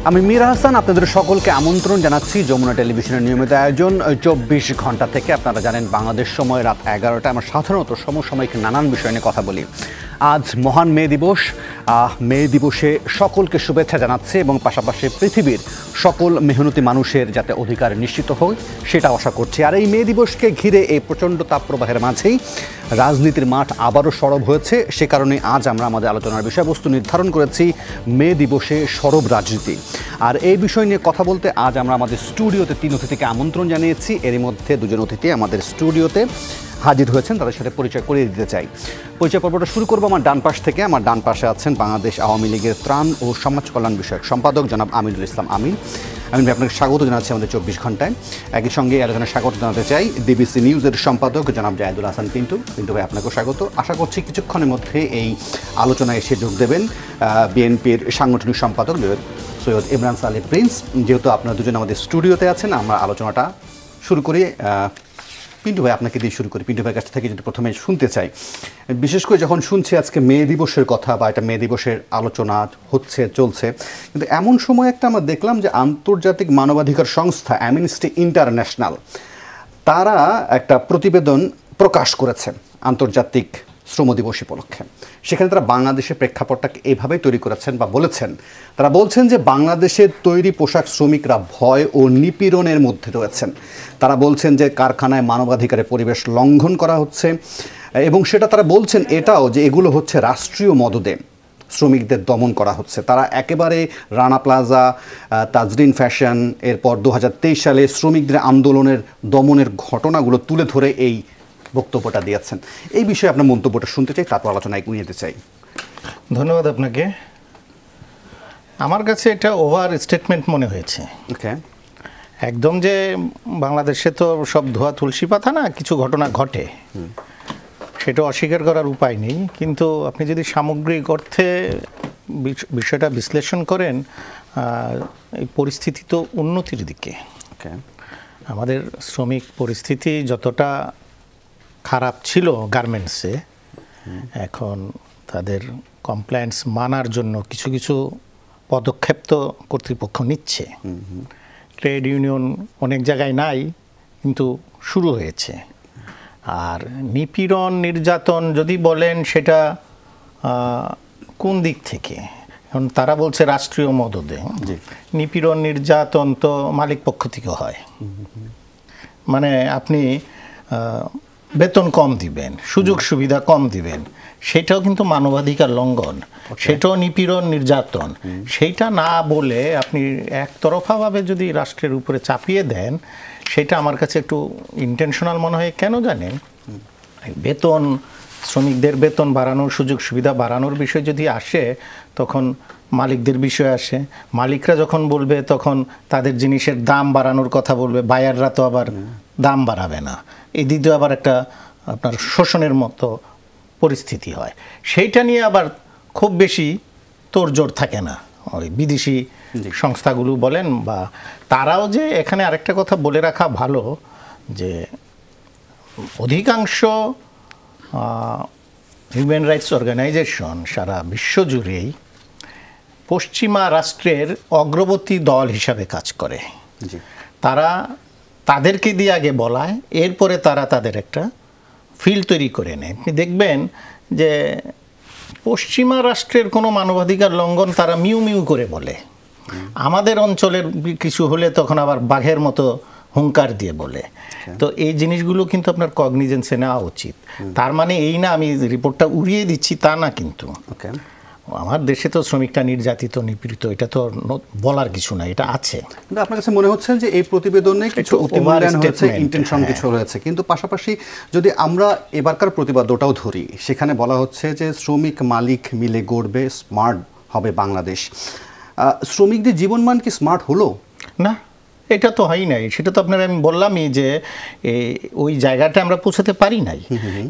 আমি মীর হাসান, আপনাদের সকলকে আমন্ত্রণ জানাচ্ছি যমুনা টেলিভিশনের নিয়মিত আয়োজন 24 ঘন্টা থেকে। আপনারা জানেন বাংলাদেশ সময় রাত 11টায় আমরা সাধারণত সমসাময়িক নানান বিষয় নিয়ে কথা বলি। আজ মহান মে দিবস। মে দিবসে সকলকে শুভেচ্ছা জানাচ্ছে এবং পাশাপাশি পৃথিবীর সকল মেহনতি মানুষের যাতে অধিকার নিশ্চিত হয় সেটা আশা করছি। আর এই মে দিবসকে ঘিরে এই প্রচণ্ড তাপপ্রবাহের মাঝেই রাজনীতির মাঠ আবারও সরব হয়েছে। সে কারণে আজ আমরা আমাদের আলোচনার বিষয়বস্তু নির্ধারণ করেছি মে দিবসে সরব রাজনীতি। আর এই বিষয় নিয়ে কথা বলতে আজ আমরা আমাদের স্টুডিওতে 3 অতিথিকে আমন্ত্রণ জানিয়েছি। এরই মধ্যে 2জন অতিথি আমাদের স্টুডিওতে হাজির হয়েছেন, তাদের সাথে পরিচয় করিয়ে দিতে চাই। পরিচয় পর্বটা শুরু করবো আমার ডান পাশ থেকে। আমার ডান পাশে আছেন বাংলাদেশ আওয়ামী লীগের ত্রাণ ও সমাজ কল্যাণ বিষয়ক সম্পাদক জনাব আমিনুল ইসলাম আমিন। আমিন ভাই, আপনাকে স্বাগত জানাচ্ছি আমাদের 24 ঘন্টায়। একই সঙ্গে আলোচনায় স্বাগত জানাতে চাই ডিবিসি নিউজের সম্পাদক জনাব জায়েদুল হাসান পিন্টু। পিন্টু ভাই, আপনাকেও স্বাগত। আশা করছি কিছুক্ষণের মধ্যে এই আলোচনায় এসে যোগ দেবেন বিএনপির সাংগঠনিক সম্পাদক সৈয়দ ইমরান সালেহ প্রিন্স। যেহেতু আপনারা দুজন আমাদের স্টুডিওতে আছেন, আমরা আলোচনাটা শুরু করি। পিন্টু ভাই, আপনাকে দিয়ে শুরু করি। পিন্টু ভাইয়ের কাছ থেকে যদি প্রথমে শুনতে চাই, বিশেষ করে যখন শুনছি আজকে মে দিবসের কথা বা এটা মে দিবসের আলোচনা হচ্ছে চলছে, কিন্তু এমন সময় একটা আমরা দেখলাম যে আন্তর্জাতিক মানবাধিকার সংস্থা অ্যামনেস্টি ইন্টারন্যাশনাল তারা একটা প্রতিবেদন প্রকাশ করেছে আন্তর্জাতিক শ্রম দিবস উপলক্ষে। সেখানে তারা বাংলাদেশের প্রেক্ষাপটটাকে এইভাবেই তৈরি করেছেন বা বলেছেন। তারা বলছেন যে বাংলাদেশের তৈরি পোশাক শ্রমিকরা ভয় ও নিপীড়নের মধ্যে রয়েছেন। তারা বলছেন যে কারখানায় মানবাধিকারের পরিবেশ লঙ্ঘন করা হচ্ছে এবং সেটা তারা বলছেন এটাও যে এগুলো হচ্ছে রাষ্ট্রীয় মদদে শ্রমিকদের দমন করা হচ্ছে। তারা একেবারে রানা প্লাজা, তাজরিন ফ্যাশন, এরপর 2023 সালে শ্রমিকদের আন্দোলনের দমনের ঘটনাগুলো তুলে ধরে এই বক্তব্যটা দিয়েছেন। এই বিষয়ে আপনার মন্তব্যটা শুনতে চাই, তারপর আলোচনায় এগিয়ে যেতে চাই। ধন্যবাদ আপনাকে। আমার কাছে এটা ওভার স্টেটমেন্ট মনে হয়েছে। ওকে, একদম যে বাংলাদেশে তো সব ধোয়া তুলসী পাতা না, কিছু ঘটনা ঘটে, সেটা অস্বীকার করার উপায় নেই। কিন্তু আপনি যদি সামগ্রিক অর্থে বিষয়টা বিশ্লেষণ করেন, এই পরিস্থিতি তো উন্নতির দিকে। আমাদের শ্রমিক পরিস্থিতি যতটা খারাপ ছিল গার্মেন্টসে, এখন তাদের কমপ্লায়েন্স মানার জন্য কিছু কিছু পদক্ষেপ তো কর্তৃপক্ষ নিচ্ছে। ট্রেড ইউনিয়ন অনেক জায়গায় নাই, কিন্তু শুরু হয়েছে। আর নিপীড়ন নির্যাতন যদি বলেন সেটা কোন দিক থেকে, এখন তারা বলছে রাষ্ট্রীয় মদদে। নিপীড়ন নির্যাতন তো মালিক পক্ষ থেকে হয়। মানে আপনি বেতন কম দিবেন, সুযোগ সুবিধা কম দিবেন, সেটাও কিন্তু মানবাধিকার লঙ্ঘন, সেটাও নিপীড়ন নির্যাতন। সেইটা না বলে আপনি একতরফাভাবে যদি রাষ্ট্রের উপরে চাপিয়ে দেন, সেটা আমার কাছে একটু ইন্টেনশনাল মনে হয়। কেন জানেন, বেতন, শ্রমিকদের বেতন বাড়ানোর, সুযোগ সুবিধা বাড়ানোর বিষয় যদি আসে, তখন মালিকদের বিষয় আসে। মালিকরা যখন বলবে তখন তাদের জিনিসের দাম বাড়ানোর কথা বলবে, বায়াররা তো আবার দাম বাড়াবে না। এই দ্বিতীয় আবার একটা আপনার শোষণের মতো পরিস্থিতি হয়। সেইটা নিয়ে আবার খুব বেশি তোড়জোড় থাকে না ওই বিদেশি সংস্থাগুলো বলেন বা তারাও। যে এখানে আরেকটা কথা বলে রাখা ভালো, যে অধিকাংশ হিউম্যান রাইটস অর্গানাইজেশন সারা বিশ্বজুড়েই পশ্চিমা রাষ্ট্রের অগ্রবর্তী দল হিসাবে কাজ করে। তারা তাদেরকে দিয়ে আগে বলায়, এরপরে তারা তাদের একটা ফিল্ড তৈরি করে নেয়। আপনি দেখবেন যে পশ্চিমা রাষ্ট্রের কোনো মানবাধিকার লঙ্ঘন তারা মিউ মিউ করে বলে, আমাদের অঞ্চলের কিছু হলে তখন আবার বাঘের মতো হুঙ্কার দিয়ে বলে। তো এই জিনিসগুলো কিন্তু আপনার কগনিজেন্সে নেওয়া উচিত। তার মানে এই না আমি রিপোর্টটা উড়িয়ে দিচ্ছি, তা না। কিন্তু আমার দেশে তো শ্রমিকটা নির্যাতিত, নিপীড়িত, এটা তো বলার কিছু না, এটা আছে। কিন্তু আপনার কাছে মনে হচ্ছে যে এই প্রতিবেদনে কিছু ইন্টেনশন কিছু রয়েছে। কিন্তু পাশাপাশি যদি আমরা এবারকার প্রতিবেদনটাও ধরি, সেখানে বলা হচ্ছে যে শ্রমিক মালিক মিলে গড়বে স্মার্ট হবে বাংলাদেশ। শ্রমিকদের জীবনমান কি স্মার্ট হলো? না, এটা তো হয় নাই, সেটা তো আপনার আমি বললামই যে ওই জায়গাটা আমরা পৌঁছাতে পারি নাই।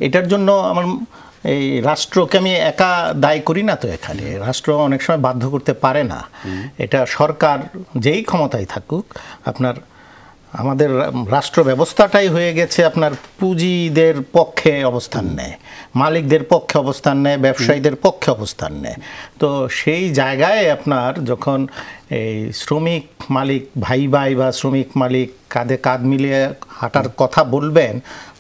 এটার জন্য আমার এই রাষ্ট্রকে আমি একা দায়ী করি না, তো এখানে রাষ্ট্র অনেক সময় বাধ্য করতে পারে না। এটা সরকার যেই ক্ষমতায় থাকুক, আপনার আমাদের রাষ্ট্র ব্যবস্থাটাই হয়ে গেছে আপনার পুঁজিদের পক্ষে অবস্থান নেয়, মালিকদের পক্ষে অবস্থান নেয়, ব্যবসায়ীদের পক্ষে অবস্থান নেয়। তো সেই জায়গায় আপনার যখন এই শ্রমিক মালিক ভাই ভাই বা শ্রমিক মালিক কাঁধে কাঁধ মিলিয়ে হাঁটার কথা বলবেন,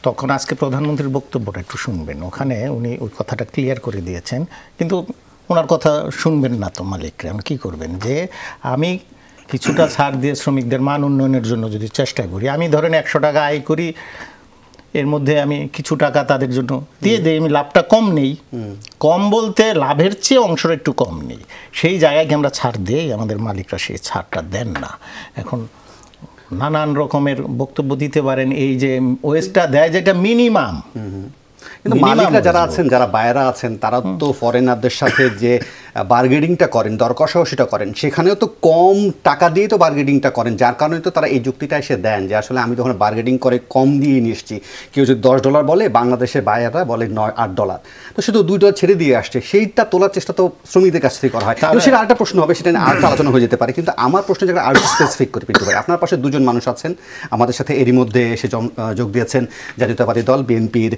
তখন আজকে প্রধানমন্ত্রীর বক্তব্যটা একটু শুনবেন। ওখানে উনি ওই কথাটা ক্লিয়ার করে দিয়েছেন, কিন্তু ওনার কথা শুনবেন না তো মালিকরা। কী করবেন? যে আমি কিছুটা ছাড় দিয়ে শ্রমিকদের মান উন্নয়নের জন্য যদি চেষ্টা করি, আমি ধরেন 100 টাকা আয় করি, এর মধ্যে আমি কিছু টাকা তাদের জন্য দিয়ে দিই, আমি লাভটা কম নেই, কম বলতে লাভের চেয়ে অংশটা একটু কম নেই, সেই জায়গায় আমরা ছাড় দিই, আমাদের মালিকরা সেই ছাড়টা দেন না। এখন নানান রকমের বক্তব্য দিতে পারেন, এই যে ওয়েস্টটা দেয় যেটা মিনিমাম, কিন্তু মালিকরা যারা আছেন, যারা বায়রা আছেন, তারা তো ফরেনারদের সাথে যে বার্গেনিংটা করেন, দর কষাকষিটা করেন, সেখানেও তো কম টাকা দিয়ে তো বার্গেনিংটা করেন, যার কারণে তো তারা এই যুক্তিটা এসে দেন যে আসলে আমি তখন বার্গেনিং করে কম দিয়ে নিয়ে এসেছি। কেউ যদি $10 বলে, বাংলাদেশের বায়াররা বলে $8, তো শুধু $2 ছেড়ে দিয়ে আসছে, সেইটা তোলার চেষ্টা তো শ্রমিকদের কাছ থেকে করা হয়। সেটা আরেকটা প্রশ্ন হবে, সেটা নিয়ে আরেকটা আলোচনা হয়ে যেতে পারে। কিন্তু আমার প্রশ্ন যেটা আরও স্পেসিফিক করে পেতে পারে, আপনার পাশে 2 জন মানুষ আছেন আমাদের সাথে এরই মধ্যে এসে যোগ দিয়েছেন জাতীয়তাবাদী দল বিএনপির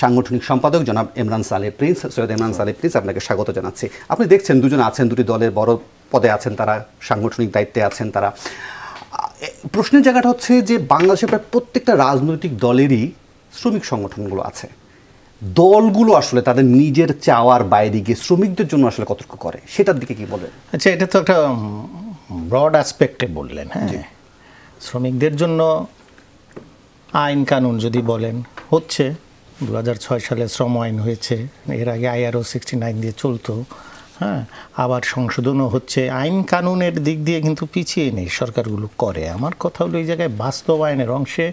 সাংগঠনিক সম্পাদক জনাব ইমরান সালেহ প্রিন্স। সৈয়দ ইমরান সালেহ প্রিন্স, আপনাকে স্বাগত জানাচ্ছি। আপনি দেখছেন 2 জন আছেন, 2টি দলের বড় পদে আছেন, তারা সাংগঠনিক দায়িত্বে আছেন। তারা প্রশ্নের জায়গাটা হচ্ছে যে বাংলাদেশের প্রায় প্রত্যেকটা রাজনৈতিক দলেরই শ্রমিক সংগঠনগুলো আছে, দলগুলো আসলে তাদের নিজের চাওয়ার বাইরে গিয়ে শ্রমিকদের জন্য আসলে কতটুকু করে, সেটার দিকে কি বলেন? আচ্ছা, এটা তো একটা ব্রড অ্যাসপেক্টে বললেন। হ্যাঁ, শ্রমিকদের জন্য আইন কানুন যদি বলেন, হচ্ছে 2006 সালে শ্রম আইন হয়েছে, এর আগে IRO 69 দিয়ে চলতো। হ্যাঁ, আবার সংশোধনও হচ্ছে। আইন কানুনের দিক দিয়ে কিন্তু পিছিয়ে নেই, সরকারগুলো করে। আমার কথা হলো এই জায়গায় বাস্তবায়নের অংশে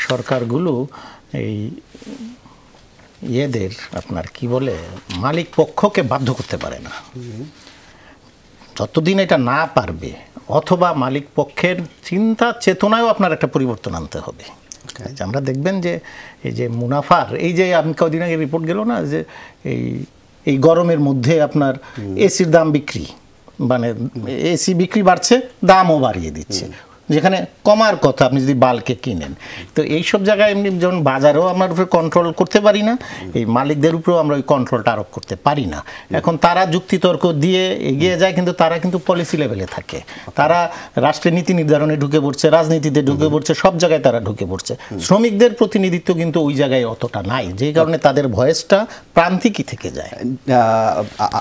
সরকারগুলো এই ইয়েদের আপনার কি বলে মালিক পক্ষকে বাধ্য করতে পারে না। যতদিন এটা না পারবে, অথবা মালিক পক্ষের চিন্তা চেতনায়ও আপনার একটা পরিবর্তন আনতে হবে। আমরা দেখবেন যে এই যে মুনাফার, এই যে আমি কদিন আগে রিপোর্ট গেল না, যে এই গরমের মধ্যে আপনার এসির দাম বিক্রি, মানে এসি বিক্রি বাড়ছে, দামও বাড়িয়ে দিচ্ছে, যেখানে কমার কথা আপনি যদি বাল্কে কিনেন। তো এইসব জায়গায় এমনি যেমন বাজারেও আমরা উপরে কন্ট্রোল করতে পারি না, এই মালিকদের উপরেও আমরা ওই কন্ট্রোলটা আরোপ করতে পারি না। এখন তারা যুক্তিতর্ক দিয়ে এগিয়ে যায়, কিন্তু তারা কিন্তু পলিসি লেভেলে থাকে, তারা রাষ্ট্রের নীতি নির্ধারণে ঢুকে পড়ছে, রাজনীতিতে ঢুকে পড়ছে, সব জায়গায় তারা ঢুকে পড়ছে। শ্রমিকদের প্রতিনিধিত্ব কিন্তু ওই জায়গায় অতটা নাই, যেই কারণে তাদের ভয়েসটা প্রান্তিকই থেকে যায়।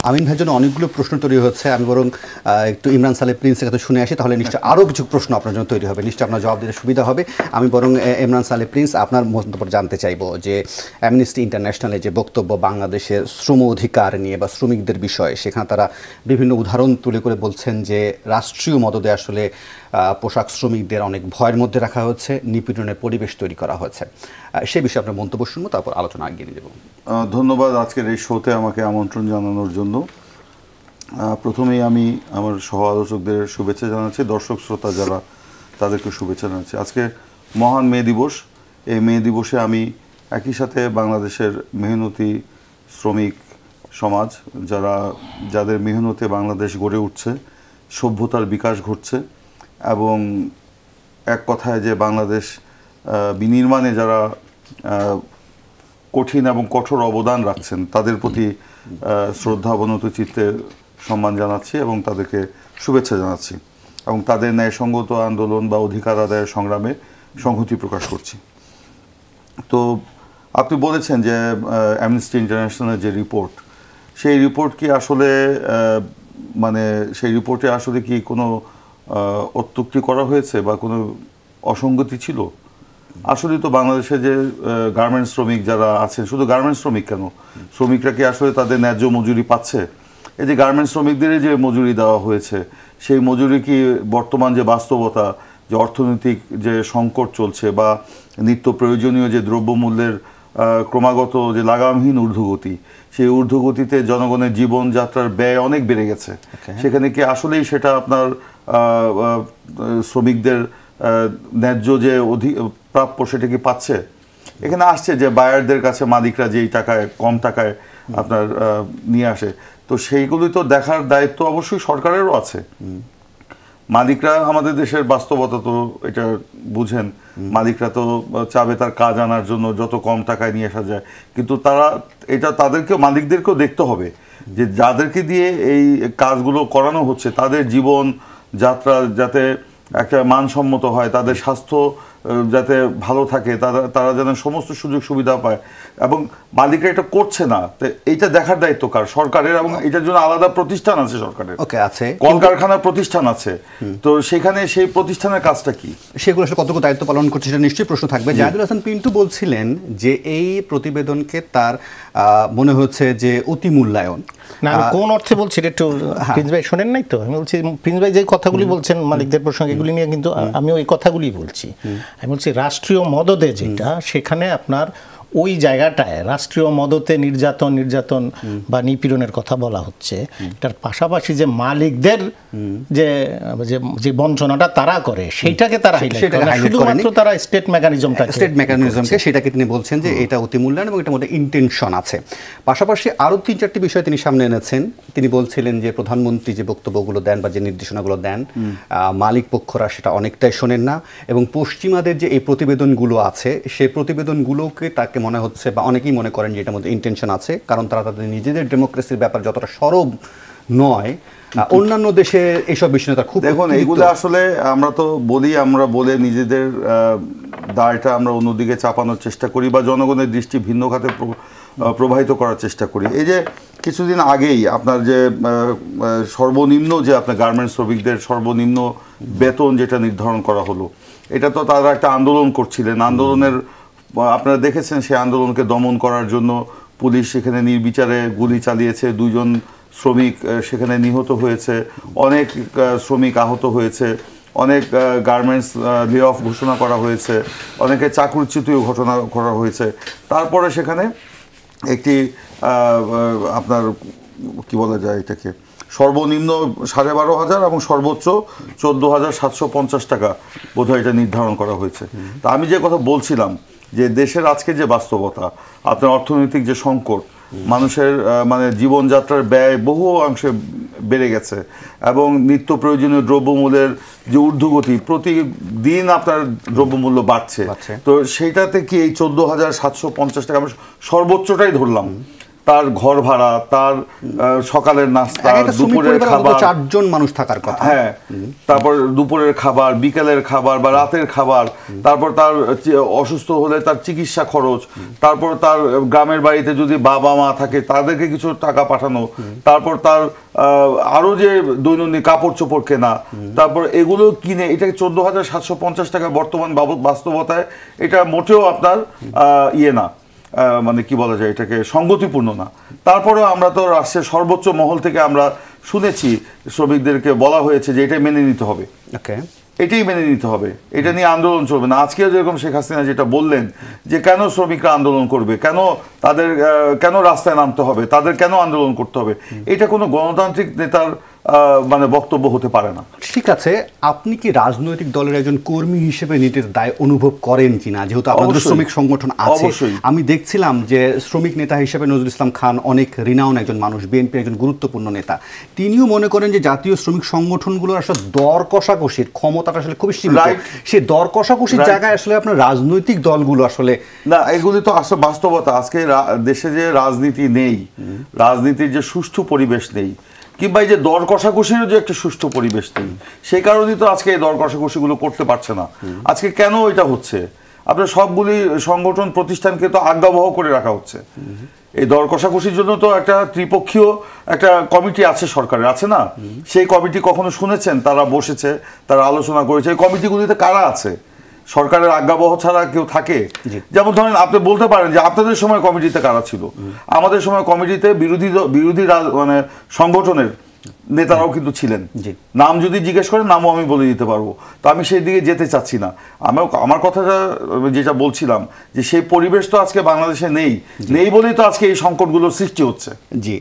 আমিন ভাইয়ের জন্য অনেকগুলো প্রশ্ন তৈরি হচ্ছে, আমি বরং একটু ইমরান সালেহ প্রিন্সের কাছে শুনে আসি, তাহলে নিশ্চয়ই আরও কিছু প্রশ্ন আপনার জন্য তৈরি হবে, নিশ্চয়ই আপনার জবাব দিতে সুবিধা হবে। আমি বরং ইমরান সালেহ প্রিন্স, আপনার মন্তব্য জানতে চাইব যে অ্যামনেস্টি ইন্টারন্যাশনালের যে বক্তব্য বাংলাদেশের শ্রম অধিকার নিয়ে বা শ্রমিকদের বিষয়ে, সেখানে তারা বিভিন্ন উদাহরণ তুলে করে বলছেন যে রাষ্ট্রীয় মদদে আসলে পোশাক শ্রমিকদের অনেক ভয়ের মধ্যে রাখা হচ্ছে, নিপীড়নের পরিবেশ তৈরি করা হয়েছে। সে বিষয়ে আপনার মন্তব্য শুনবো, তারপর আলোচনা এগিয়ে নিয়ে যাব। ধন্যবাদ আজকের এই শোতে আমাকে আমন্ত্রণ জানানোর জন্য। প্রথমেই আমি আমার সহ আলোচকদের শুভেচ্ছা জানাচ্ছি, দর্শক শ্রোতা যারা তাদেরকে শুভেচ্ছা জানাচ্ছি। আজকে মহান মে দিবস। এই মে দিবসে আমি একই সাথে বাংলাদেশের মেহনতি শ্রমিক সমাজ, যাদের মেহনতে বাংলাদেশ গড়ে উঠছে, সভ্যতার বিকাশ ঘটছে, এবং এক কথায় যে বাংলাদেশ বিনির্মাণে যারা কঠিন এবং কঠোর অবদান রাখছেন, তাদের প্রতি শ্রদ্ধা অবনত চিত্তে সম্মান জানাচ্ছি এবং তাদেরকে শুভেচ্ছা জানাচ্ছি, এবং তাদের ন্যায়সঙ্গত আন্দোলন বা অধিকার আদায়ের সংগ্রামে সংহতি প্রকাশ করছি। তো আপনি বলেছেন যে অ্যামনেস্টি ইন্টারন্যাশনালের যে রিপোর্ট, সেই রিপোর্ট কি আসলে সেই রিপোর্টে আসলে কি কোনো অত্যুক্তি করা হয়েছে বা কোনো অসঙ্গতি ছিল? আসলে তো বাংলাদেশে যে গার্মেন্টস শ্রমিক যারা আছেন, শুধু গার্মেন্টস শ্রমিক কেন, শ্রমিকরা কি আসলে তাদের ন্যায্য মজুরি পাচ্ছে? এই যে গার্মেন্টস শ্রমিকদের যে মজুরি দেওয়া হয়েছে, সেই মজুরি কি বর্তমান যে বাস্তবতা, যে অর্থনৈতিক যে সংকট চলছে বা নিত্য প্রয়োজনীয় যে দ্রব্যমূল্যের ক্রমাগত যে লাগামহীন ঊর্ধ্বগতি, সেই ঊর্ধ্বগতিতে জনগণের জীবনযাত্রার ব্যয় অনেক বেড়ে গেছে, সেখানে কি আসলেই সেটা আপনার শ্রমিকদের ন্যায্য যে প্রাপ্য সেটা কি পাচ্ছে? এখানে আসছে যে বায়ারদের কাছে মালিকরা যেই টাকায় কম টাকায় আপনার নিয়ে আসে, তো সেইগুলি তো দেখার দায়িত্ব অবশ্যই সরকারেরও আছে। মালিকরা আমাদের দেশের বাস্তবতা তো এটা বুঝেন, মালিকরা তো চাবে তার কাজ আনার জন্য যত কম টাকায় নিয়ে আসা যায়, কিন্তু তারা এটা তাদেরকেও মালিকদেরকেও দেখতে হবে যে যাদেরকে দিয়ে এই কাজগুলো করানো হচ্ছে তাদের জীবন যাত্রা যাতে একটা মানসম্মত হয়, তাদের স্বাস্থ্য যাতে ভালো থাকে, তারা যেন সমস্ত সুযোগ সুবিধা পায়, এবং মালিকরা এটা করছে না, তো এইটা দেখার দায়িত্ব কার? সরকারের, এবং এটার জন্য আলাদা প্রতিষ্ঠান আছে সরকারের, আছে কলকারখানার প্রতিষ্ঠান আছে, তো সেখানে সেই প্রতিষ্ঠানের কাজটা কি, সেগুলো আসলে কতটুকু দায়িত্ব পালন করছে সেটা নিশ্চয়ই প্রশ্ন থাকবে। জাহিদুল হাসান পিন্টু বলছিলেন যে এই প্রতিবেদনকে তার মনে হচ্ছে যে অতি মূল্যায়ন। না, আমি কোন অর্থে বলছি একটু প্রিন্স ভাই শোনেন নাই তো? আমি বলছি প্রিন্স ভাই যে কথাগুলি বলছেন মালিকদের প্রসঙ্গে, এগুলি নিয়ে কিন্তু আমি ওই কথাগুলি বলছি। আমি বলছি রাষ্ট্রীয় মদদে যেটা, সেখানে আপনার ওই জায়গাটায় রাষ্ট্রীয় মদতে নির্যাতন বা নিপীড়নের কথা বলা হচ্ছে, এটার পাশাপাশি যে মালিকদের যে বঞ্চনাটা তারা করে সেইটাকে তারা শুধুমাত্র তারা স্টেট মেকানিজমকে সেটাকে তিনি বলছেন যে এটা অতি মূল্যায়ন এবং এটার মধ্যে ইন্টেনশন আছে। পাশাপাশি আরও 3-4টি বিষয় তিনি সামনে এনেছেন। তিনি বলছিলেন যে প্রধানমন্ত্রী যে বক্তব্যগুলো দেন বা যে নির্দেশনাগুলো দেন, মালিক পক্ষরা সেটা অনেকটাই শোনেন না, এবং পশ্চিমাদের যে এই প্রতিবেদনগুলো আছে সেই প্রতিবেদনগুলোকে তাকে মনে হচ্ছে বা অনেকেই মনে করেন যে এটার মধ্যে ইন্টেনশন আছে, কারণ তারা তাদের নিজেদের ডেমোক্রেসির ব্যাপার যতটা সরব নয়, অন্যান্য দেশে এইসব বিষয় তার খুব। দেখুন, এইগুলো আসলে আমরা বলে নিজেদের দায়টা আমরা অন্যদিকে চাপানোর চেষ্টা করি বা জনগণের দৃষ্টি ভিন্ন খাতে প্রবাহিত করার চেষ্টা করি। এই যে কিছুদিন আগেই আপনার যে সর্বনিম্ন যে আপনার গার্মেন্টস শ্রমিকদের সর্বনিম্ন বেতন যেটা নির্ধারণ করা হলো, এটা তো তারা একটা আন্দোলন করছিলেন, আন্দোলনের আপনারা দেখেছেন সেই আন্দোলনকে দমন করার জন্য পুলিশ সেখানে নির্বিচারে গুলি চালিয়েছে, 2 জন শ্রমিক সেখানে নিহত হয়েছে, অনেক শ্রমিক আহত হয়েছে, অনেক গার্মেন্টস লে অফ ঘোষণা করা হয়েছে, অনেকে চাকরিচ্যুতিও ঘটনা করা হয়েছে। তারপরে সেখানে একটি আপনার কি বলা যায় এটাকে, সর্বনিম্ন 12,500 এবং সর্বোচ্চ 14,750 টাকা বোধহয় এটা নির্ধারণ করা হয়েছে। তা আমি যে কথা বলছিলাম যে দেশের আজকে যে বাস্তবতা, আপনার অর্থনৈতিক যে সংকট, মানুষের মানে জীবনযাত্রার ব্যয় বহু অংশে বেড়ে গেছে, এবং নিত্য প্রয়োজনীয় দ্রব্যমূল্যের যে ঊর্ধ্বগতি, প্রতিদিন আপনার দ্রব্যমূল্য বাড়ছে, তো সেইটাতে কি এই 14,750 টাকা আমরা সর্বোচ্চটাই ধরলাম, তার ঘর ভাড়া, তার সকালের নাস্তা, দুপুরের খাবার, 4 জন মানুষ থাকার কথা, হ্যাঁ, তারপর দুপুরের খাবার, বিকেলের খাবার বা রাতের খাবার, তারপর তার অসুস্থ হলে তার চিকিৎসা খরচ, তারপর তার গ্রামের বাড়িতে যদি বাবা মা থাকে তাদেরকে কিছু টাকা পাঠানো, তারপর তার আরো যে দৈনন্দিন কাপড় চোপড় কেনা, তারপর এগুলো কিনে, এটাকে 14,750 টাকা বর্তমান বাস্তবতায় এটা মোটেও আপনার না, মানে কি বলা যায়, এটাকে সঙ্গতিপূর্ণ না। তারপরেও আমরা তো রাষ্ট্রের সর্বোচ্চ মহল থেকে আমরা শুনেছি, শ্রমিকদেরকে বলা হয়েছে যে এটাই মেনে নিতে হবে, এটাই মেনে নিতে হবে, এটা নিয়ে আন্দোলন চলবে না। আজকেও যেরকম শেখ হাসিনা যেটা বললেন যে কেন শ্রমিকরা আন্দোলন করবে, কেন রাস্তায় নামতে হবে, তাদের কেন আন্দোলন করতে হবে, এটা কোনো গণতান্ত্রিক নেতার মানে বক্তব্য হতে পারে না। ঠিক আছে, আপনি কি রাজনৈতিক দলের একজন কর্মী হিসেবে নিজের দায় অনুভব করেন কিনা, যেহেতু আপনাদের শ্রমিক সংগঠন আছে? আমি দেখছিলাম যে শ্রমিক নেতা হিসেবে নজরুল ইসলাম খান অনেক রিনাউন একজন মানুষ, বিএনপির একজন গুরুত্বপূর্ণ নেতা, তিনিও মনে করেন যে জাতীয় শ্রমিক সংগঠনগুলোর আসলে দর কষাকষির ক্ষমতাটা আসলে খুবই সীমিত, সেই দর কষাকষির জায়গায় আসলে আপনার রাজনৈতিক দলগুলো আসলে না, এগুলি তো আসলে বাস্তবতা। আজকে দেশে যে রাজনীতি নেই, রাজনীতির যে সুষ্ঠু পরিবেশ নেই, কিংবা এই যে দর কষাকষিরও যে একটা সুষ্ঠু পরিবেশ নেই, সেই কারণেই তো আজকে এই দর কষাকষিগুলো করতে পারছে না। আজকে কেন এটা হচ্ছে, আপনার সবগুলি সংগঠন প্রতিষ্ঠানকে তো আজ্ঞাবহ করে রাখা হচ্ছে। এই দর কষাকষির জন্য তো একটা ত্রিপক্ষীয় একটা কমিটি আছে সরকারের, আছে না? সেই কমিটি কখনো শুনেছেন তারা বসেছে, তারা আলোচনা করেছে? এই কমিটিগুলিতে কারা আছে? সরকারের আজ্ঞাবহ ছাড়া কেউ থাকে? যেমন ধরেন আপনি বলতে পারেন যে আপনাদের সময় কমিটিতে কারা ছিল, আমাদের সময় কমিটিতে বিরোধী মানে সংগঠনের নেতারাও কিন্তু ছিলেন। নাম যদি জিজ্ঞেস করেন নামও আমি বলে দিতে পারবো। তো আমি সেই দিকে যেতে চাচ্ছি না। আমার কথাটা যেটা বলছিলাম যে সেই পরিবেশ তো আজকে বাংলাদেশে নেই বলেই তো আজকে এই সংকটগুলোর সৃষ্টি হচ্ছে। জি,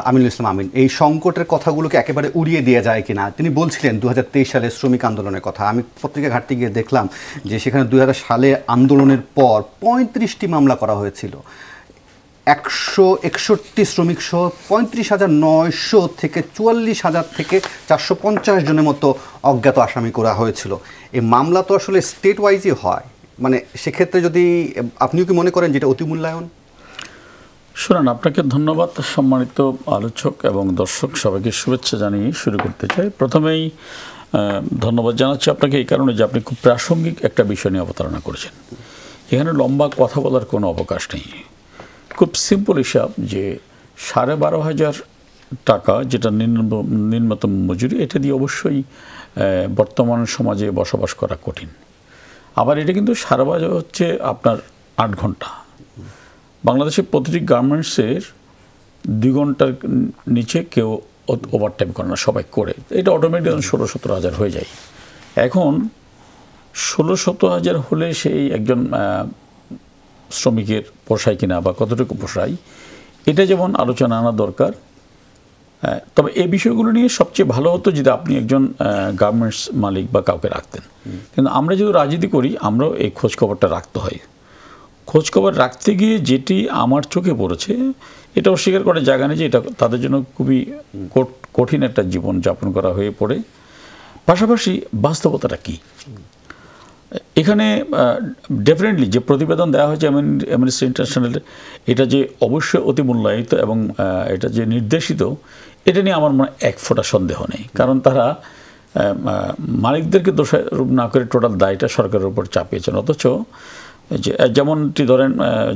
আমিনুল ইসলাম আমিন, এই সংকটের কথাগুলোকে একেবারে উড়িয়ে দেওয়া যায় কিনা? তিনি বলছিলেন 2023 সালে শ্রমিক আন্দোলনের কথা। আমি পত্রিকা ঘাটতে গিয়ে দেখলাম যে সেখানে 2000 সালে আন্দোলনের পর 35টি মামলা করা হয়েছিল। 161 শ্রমিক সহ 35,900 থেকে 44,000 থেকে 450 জনের মতো অজ্ঞাত আসামি করা হয়েছিল। এই মামলা তো আসলে স্টেট ওয়াইজই হয়, মানে সেক্ষেত্রে যদি আপনিও কি মনে করেন যেটা অতিমূল্যায়ন? শুনুন, আপনাকে ধন্যবাদ সম্মানিত আলোচক এবং দর্শক সবাইকে শুভেচ্ছা জানিয়ে শুরু করতে চাই। প্রথমেই ধন্যবাদ জানাচ্ছি আপনাকে এই কারণে যে আপনি খুব প্রাসঙ্গিক একটা বিষয় নিয়ে অবতারণা করেছেন। এখানে লম্বা কথা বলার কোনো অবকাশ নেই। খুব সিম্পল হিসাব যে 12,500 টাকা যেটা নিম্নতম মজুরি, এটা দিয়ে অবশ্যই বর্তমান সমাজে বসবাস করা কঠিন। আবার এটা কিন্তু 12,500 হচ্ছে আপনার 8 ঘন্টা। বাংলাদেশের প্রতিটি গার্মেন্টসের 2 ঘন্টার নিচে কেউ ওভারটাইম করে না, সবাই করে। এটা অটোমেটিক 16-17 হয়ে যায়। এখন 16-17 হলে সেই একজন শ্রমিকের পোষায় কিনা বা কতটুকু পোষায়, এটা যেমন আলোচনা আনা দরকার। তবে এই বিষয়গুলো নিয়ে সবচেয়ে ভালো হতো যদি আপনি একজন গার্মেন্টস মালিক বা কাউকে রাখতেন। কিন্তু আমরা যদি রাজনীতি করি, আমরাও এই খোঁজখবরটা রাখতে হয়। খোঁজখবর রাখতে গিয়ে যেটি আমার চোখে পড়েছে, এটা অস্বীকার করার জায়গা নেই যে এটা তাদের জন্য খুবই কঠিন একটা জীবন যাপন করা হয়ে পড়ে। পাশাপাশি বাস্তবতাটা কী এখানে ডেফিনেটলি যে প্রতিবেদন দেওয়া হয়েছে অ্যামনেস্টি ইন্টারন্যাশনাল, এটা যে অবশ্যই অতি মূল্যায়িত এবং এটা যে নির্দেশিত, এটা নিয়ে আমার মনে এক ফোঁটা সন্দেহ নেই। কারণ তারা মালিকদেরকে দোষারোপ না করে টোটাল দায়টা সরকারের উপর চাপিয়েছেন। অথচ যেমনটি ধরেন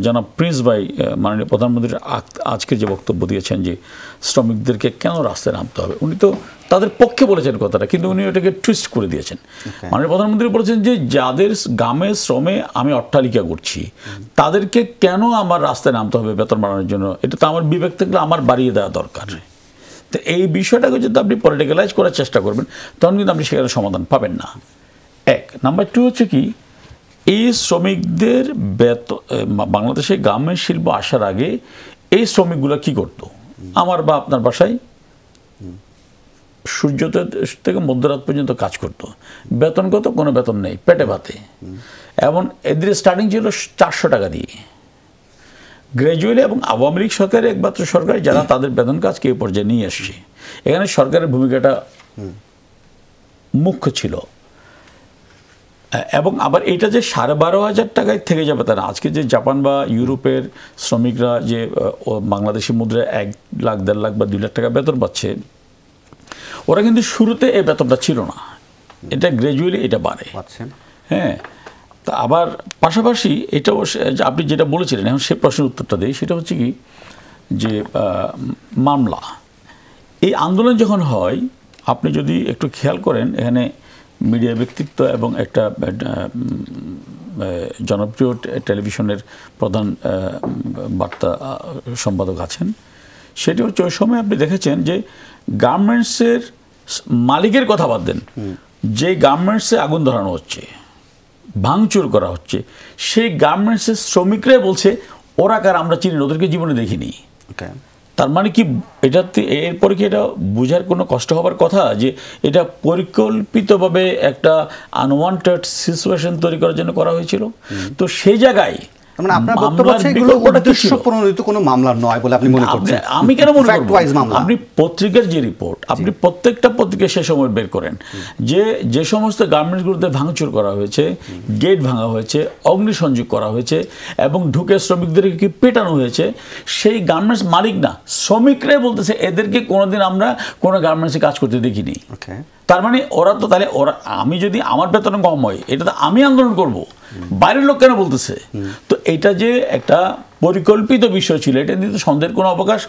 জনাব প্রিন্স ভাই মাননীয় প্রধানমন্ত্রীর আজকের যে বক্তব্য দিয়েছেন যে শ্রমিকদেরকে কেন রাস্তায় নামতে হবে, উনি তো তাদের পক্ষে বলেছেন কথাটা, কিন্তু উনি ওটাকে টুইস্ট করে দিয়েছেন। মাননীয় প্রধানমন্ত্রী বলেছেন যে যাদের গ্রামে শ্রমে আমি অট্টালিকা করছি তাদেরকে কেন আমার রাস্তায় নামতে হবে বেতন বাড়ানোর জন্য? এটা তো আমার বিবেক থাকলে আমার বাড়িয়ে দেওয়া দরকার। তো এই বিষয়টাকে যদি আপনি পলিটিক্যালাইজ করার চেষ্টা করবেন তখন কিন্তু আপনি সেখানে সমাধান পাবেন না। এক নাম্বার 2 হচ্ছে কি, এই শ্রমিকদের বাংলাদেশে গার্মেন্টস শিল্প আসার আগে এই শ্রমিকগুলো কি করত? আমার বা আপনার বাসায় সূর্যোদয় থেকে মধ্যরাত পর্যন্ত কাজ করত। বেতন কত? কোনো বেতন নেই, পেটে ভাতে। এবং এদের স্টার্টিং ছিল 400 টাকা দিয়ে। গ্র্যাজুয়ালি এবং আওয়ামী লীগ সরকারের একমাত্র সরকার যারা তাদের বেতন কাজকে এই পর্যায়ে নিয়ে আসছে। এখানে সরকারের ভূমিকাটা মুখ্য ছিল। এবং আবার এটা যে 12,500 টাকায় থেকে যাবে তা না। আজকে যে জাপান বা ইউরোপের শ্রমিকরা যে বাংলাদেশি মুদ্রায় 1 লাখ, 1.5 লাখ বা 2 লাখ টাকা বেতন পাচ্ছে, ওরা কিন্তু শুরুতে এই বেতনটা ছিল না। এটা গ্র্যাজুয়ালি এটা বাড়ে। হ্যাঁ, তা আবার পাশাপাশি এটাও আপনি যেটা বলেছিলেন, এখন সে প্রশ্নের উত্তরটা দিই। সেটা হচ্ছে কি যে মামলা, এই আন্দোলন যখন হয়, আপনি যদি একটু খেয়াল করেন, এখানে মিডিয়া ব্যক্তিত্ব এবং একটা জনপ্রিয় টেলিভিশনের প্রধান বার্তা সম্পাদক আছেন। সেটি হচ্ছে ওই সময় আপনি দেখেছেন যে গার্মেন্টসের মালিকের কথা বাদ দেন, যে গার্মেন্টসে আগুন ধরানো হচ্ছে, ভাঙচুর করা হচ্ছে, সেই গার্মেন্টসের শ্রমিকরাই বলছে ওরা কার আমরা চিনি, ওদেরকে জীবনে দেখিনি। তার মানে কি এটাতে এরপরে কি এটা বোঝার কোনো কষ্ট হবার কথা যে এটা পরিকল্পিতভাবে একটা আনওয়ান্টেড সিচুয়েশন তৈরি করার জন্য করা হয়েছিল? তো সেই জায়গায় মানে আপনার বক্তব্য হচ্ছে এগুলো উদ্দেশ্যপ্রণোদিত কোনো মামলা নয় বলে আপনি মনে করছেন? আমি কেন মনে করব? আপনি পত্রিকার যে রিপোর্ট, আপনি প্রত্যেকটা পত্রিকা সে সময় বের করেন যে সমস্ত গার্মেন্টসগুলোতে ভাঙচুর করা হয়েছে, গেট ভাঙা হয়েছে, অগ্নিসংযোগ করা হয়েছে এবং ঢুকে শ্রমিকদেরকে কি পেটানো হয়েছে, সেই গার্মেন্টস মালিক না, শ্রমিকরাই বলতেছে এদেরকে কোনোদিন আমরা কোনো গার্মেন্টসে কাজ করতে দেখিনি। তার মানে ওরা তো তাহলে আমি যদি আমার বেতন কম হয়, এটা তো আমি আন্দোলন করব, বাইরের লোক কেন বলতেছে? তো এটা যে একটা পরিকল্পিত বিষয় ছিল, এটা কিন্তু সন্দেহের কোনো অবকাশ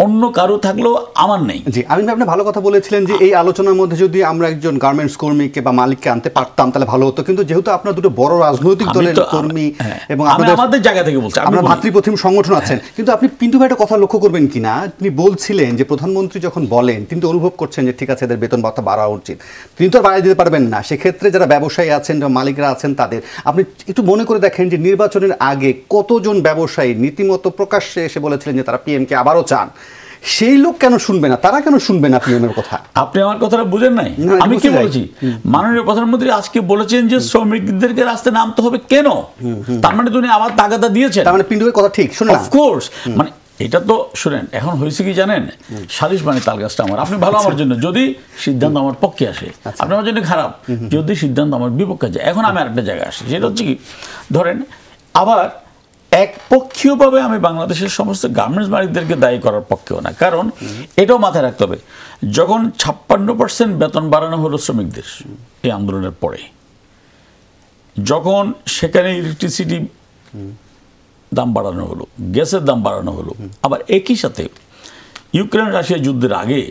অন্য কারো থাকলেও আমার নেই। জি, আমিন ভাই আপনি ভালো কথা বলেছিলেন যে এই আলোচনার মধ্যে যদি আমরা একজন গার্মেন্টস কর্মীকে বা মালিককে আনতে পারতাম তাহলে ভালো হতো, কিন্তু যেহেতু আপনার দুটো বড় রাজনৈতিক দলের কর্মী এবং আমাদের জায়গা থেকে বলছি, আমরা ভাতৃপ্রতিম সংগঠন আছেন, কিন্তু আপনি পিন্টু ভাই একটা কথা লক্ষ্য করবেন কিনা, আপনি বলছিলেন যে প্রধানমন্ত্রী যখন বলেন তিনি তো অনুভব করছেন যে ঠিক আছে এদের বেতন ভাতা বাড়া উচিত, তিনি তো আর বাড়িয়ে দিতে পারবেন না, সেক্ষেত্রে যারা ব্যবসায়ী আছেন বা মালিকরা আছেন তাদের আপনি একটু মনে করে দেখেন যে নির্বাচনের আগে কতজন ব্যবসায়ী রীতিমতো প্রকাশ্যে এসে বলেছিলেন যে তারা পিএমকে আবারও চান, সেই লোক কেন শুনবে না, তারা কেন শুনবে না পিএমের কথা? আপনি আমার কথাটা বুঝেন নাই, আমি কি বলছি? মাননীয় প্রধানমন্ত্রী আজকে বলেছেন যে শ্রমিকদেরকে রাস্তায় নামতে হবে, কেন? তার মানে তিনি আবার তাগাদা দিয়েছেন, তার মানে পিন্টুর কথা ঠিক শুনুন, অফকোর্স মানে এটা তো শুনেন, এখন হয়েছে কি জানেন, সালিশ মানে তাল গাছটা আমার, আপনি ভালো আমার জন্য, যদি সিদ্ধান্ত আমার পক্ষে আসে আপনি আমার জন্য খারাপ, যদি সিদ্ধান্ত আমার বিপক্ষে যায়। এখন আমি আরেকটা জায়গায় আসি, সেটা হচ্ছে কি, ধরেন আবার একপক্ষীয়ভাবে আমি বাংলাদেশের সমস্ত গার্মেন্টস মালিকদেরকে দায়ী করার পক্ষেও না, কারণ এটাও মাথায় রাখতে হবে, যখন 56% বেতন বাড়ানো হলো শ্রমিকদের এই আন্দোলনের পরে, যখন সেখানে ইলেকট্রিসিটি দাম বাড়ানো হলো, গ্যাসের দাম বাড়ানো হলো, আবার একই সাথে ইউক্রেন রাশিয়া যুদ্ধের আগে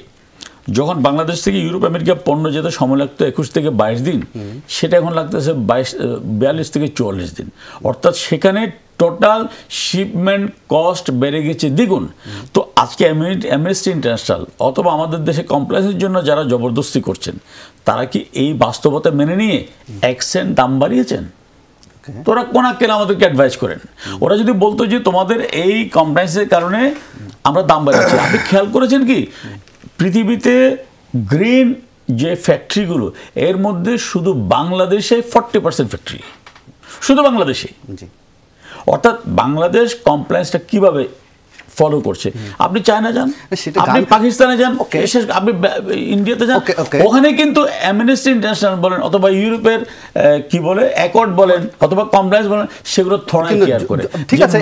যখন বাংলাদেশ থেকে ইউরোপ আমেরিকা পণ্য যেতে সময় লাগতো 21 থেকে 22 দিন, সেটা এখন লাগতেছে 42 থেকে 44 দিন, অর্থাৎ সেখানে টোটাল শিপমেন্ট কস্ট বেড়ে গেছে দ্বিগুণ। তো আজকে অ্যামনেস্টি ইন্টারন্যাশনাল অথবা আমাদের দেশে কমপ্লায়েন্সের জন্য যারা জবরদস্তি করছেন, তারা কি এই বাস্তবতা মেনে নিয়ে 1 সেন্ট দাম বাড়িয়েছেন? তোরা কোনাকে আমাদেরকে অ্যাডভাইস করেন, ওরা যদি বলতো যে তোমাদের এই কমপ্লায়েন্সের কারণে আমরা দাম বাড়াচ্ছি। আপনি খেয়াল করেছেন কি, পৃথিবীতে গ্রিন যে ফ্যাক্টরিগুলো, এর মধ্যে শুধু বাংলাদেশে 40% ফ্যাক্টরি, শুধু বাংলাদেশে। অর্থাৎ বাংলাদেশ কমপ্লায়েন্সটা কিভাবে ফলো করছে। আপনি চায়না যান, আপনি পাকিস্তানে যান, আপনি ইন্ডিয়াতে যান, ওখানে কিন্তু অ্যামনেস্টি ইন্টারন্যাশনাল বলেন অথবা ইউরোপের কি বলে অ্যাকর্ড বলেন অথবা কমপ্লায়েন্স বলেন, সেগুলো থোড়াই কেয়ার করে। ঠিক আছে,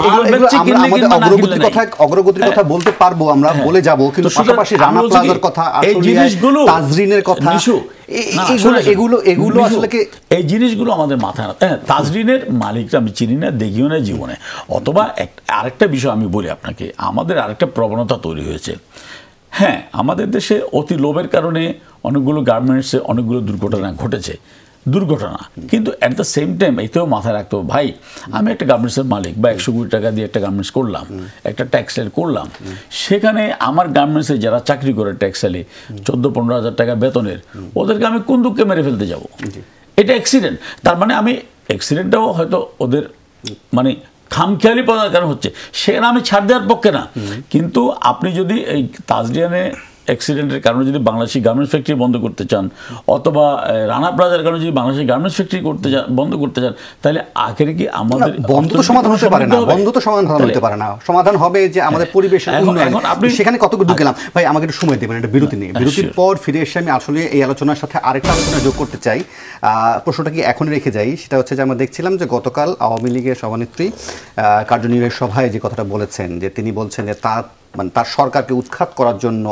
অগ্রগতির কথা বলতে পারবো, আমরা বলে যাব, কিন্তু পাশাপাশি রানা প্লাজার কথা, তাজরিনের কথা, এগুলো আসলে কি এই জিনিসগুলো আমাদের মাথায় না। তাজরিনের মালিকটা আমি চিনি না, দেখিও না জীবনে। অথবা আরেকটা বিষয় আমি বলি আপনাকে, আমাদের আরেকটা প্রবণতা তৈরি হয়েছে। হ্যাঁ, আমাদের দেশে অতি লোভের কারণে অনেকগুলো গার্মেন্টসে অনেকগুলো দুর্ঘটনা ঘটেছে, কিন্তু অ্যাট দ্য সেম টাইম এতেও মাথায় রাখতে হবে, ভাই আমি একটা গার্মেন্টসের মালিক বা 100 কোটি টাকা দিয়ে একটা গার্মেন্টস করলাম, একটা টেক্সটাইল করলাম, সেখানে আমার গার্মেন্টসে যারা চাকরি করে টেক্সটাইলে 14-15 হাজার টাকা বেতনের, ওদেরকে আমি কোন দুঃখে মেরে ফেলতে যাব? এটা অ্যাক্সিডেন্ট। তার মানে আমি অ্যাক্সিডেন্টটাও হয়তো ওদের মানে খামখেয়ালি পড়ার কারণ হচ্ছে, সেখানে আমি ছাড় দেওয়ার পক্ষে না। কিন্তু আপনি যদি এই তাজরিয়ানে অ্যাক্সিডেন্টের কারণে যদি বাংলাদেশি গার্মেন্টস ফ্যাক্টরি বন্ধ করতে চান, অথবা রানা প্লাজার কারণে যদি বাংলাদেশি গার্মেন্টস ফ্যাক্টরি বন্ধ করতে চান, তাহলে আখেরে কি আমাদের বন্ধ তো সমাধান হতে পারে না, বন্ধ তো সমাধান হতে পারে না। সমাধান হবে যে আমাদের পরিবেশের উন্নয়ন। আপনি সেখানে কতটুকু ঢুকলাম ভাই, আমাকে একটু সময় দেবেন, একটা বিরতি নিয়ে, বিরতির পর ফিরে এসে আমি আসলে এই আলোচনার সাথে আরেকটা আলোচনা যোগ করতে চাই। প্রশ্নটা কি এখনই রেখে যাই, সেটা হচ্ছে যে আমরা দেখছিলাম যে গতকাল আওয়ামী লীগের সভানেত্রী কার্যনির্বাহী সভায় যে কথাটা বলেছেন, যে তিনি বলছেন যে তার সরকারকে উৎখাত করার জন্য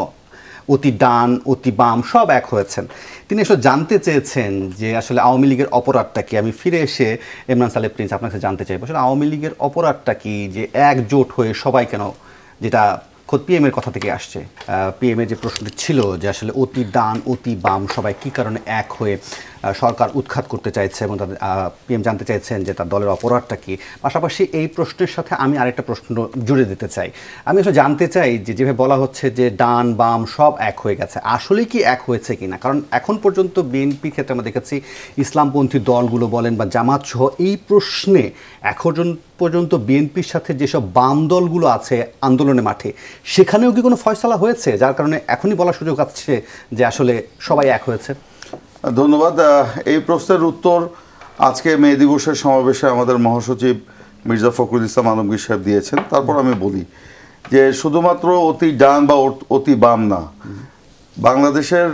অতি ডান অতি বাম সব এক হয়েছেন। তিনি আসলে জানতে চেয়েছেন যে আসলে আওয়ামী লীগের অপরাধটা কি। আমি ফিরে এসে ইমরান সালেহ প্রিন্স আপনার কাছে জানতে চাইব, আসলে আওয়ামী লীগের অপরাধটা কি, যে একজোট হয়ে সবাই কেন, যেটা খোদ পিএমের কথা থেকে আসছে, পিএমের যে প্রশ্নটি ছিল যে আসলে অতি ডান অতি বাম সবাই কী কারণে এক হয়ে সরকার উৎখাত করতে চাইছে, এবং তাদের পিএম জানতে চাইছেন যে তার দলের অপরাধটা কী। পাশাপাশি এই প্রশ্নের সাথে আমি আরেকটা প্রশ্ন জুড়ে দিতে চাই। আমি আসলে জানতে চাই যে যেভাবে বলা হচ্ছে যে ডান বাম সব এক হয়ে গেছে, আসলে কি এক হয়েছে কি না? কারণ এখন পর্যন্ত বিএনপির ক্ষেত্রে আমরা দেখেছি ইসলামপন্থী দলগুলো বলেন বা জামাত সহ এই প্রশ্নে এখন পর্যন্ত বিএনপির সাথে যেসব বাম দলগুলো আছে আন্দোলনের মাঠে, সেখানেও কি কোনো ফয়সালা হয়েছে যার কারণে এখনই বলার সুযোগ আছে যে আসলে সবাই এক হয়েছে? ধন্যবাদ। এই প্রশ্নের উত্তর আজকে মে দিবসের সমাবেশে আমাদের মহাসচিব মির্জা ফখরুল ইসলাম আলমগীর সাহেব দিয়েছেন। তারপর আমি বলি যে শুধুমাত্র অতি ডান বা অতি বাম না, বাংলাদেশের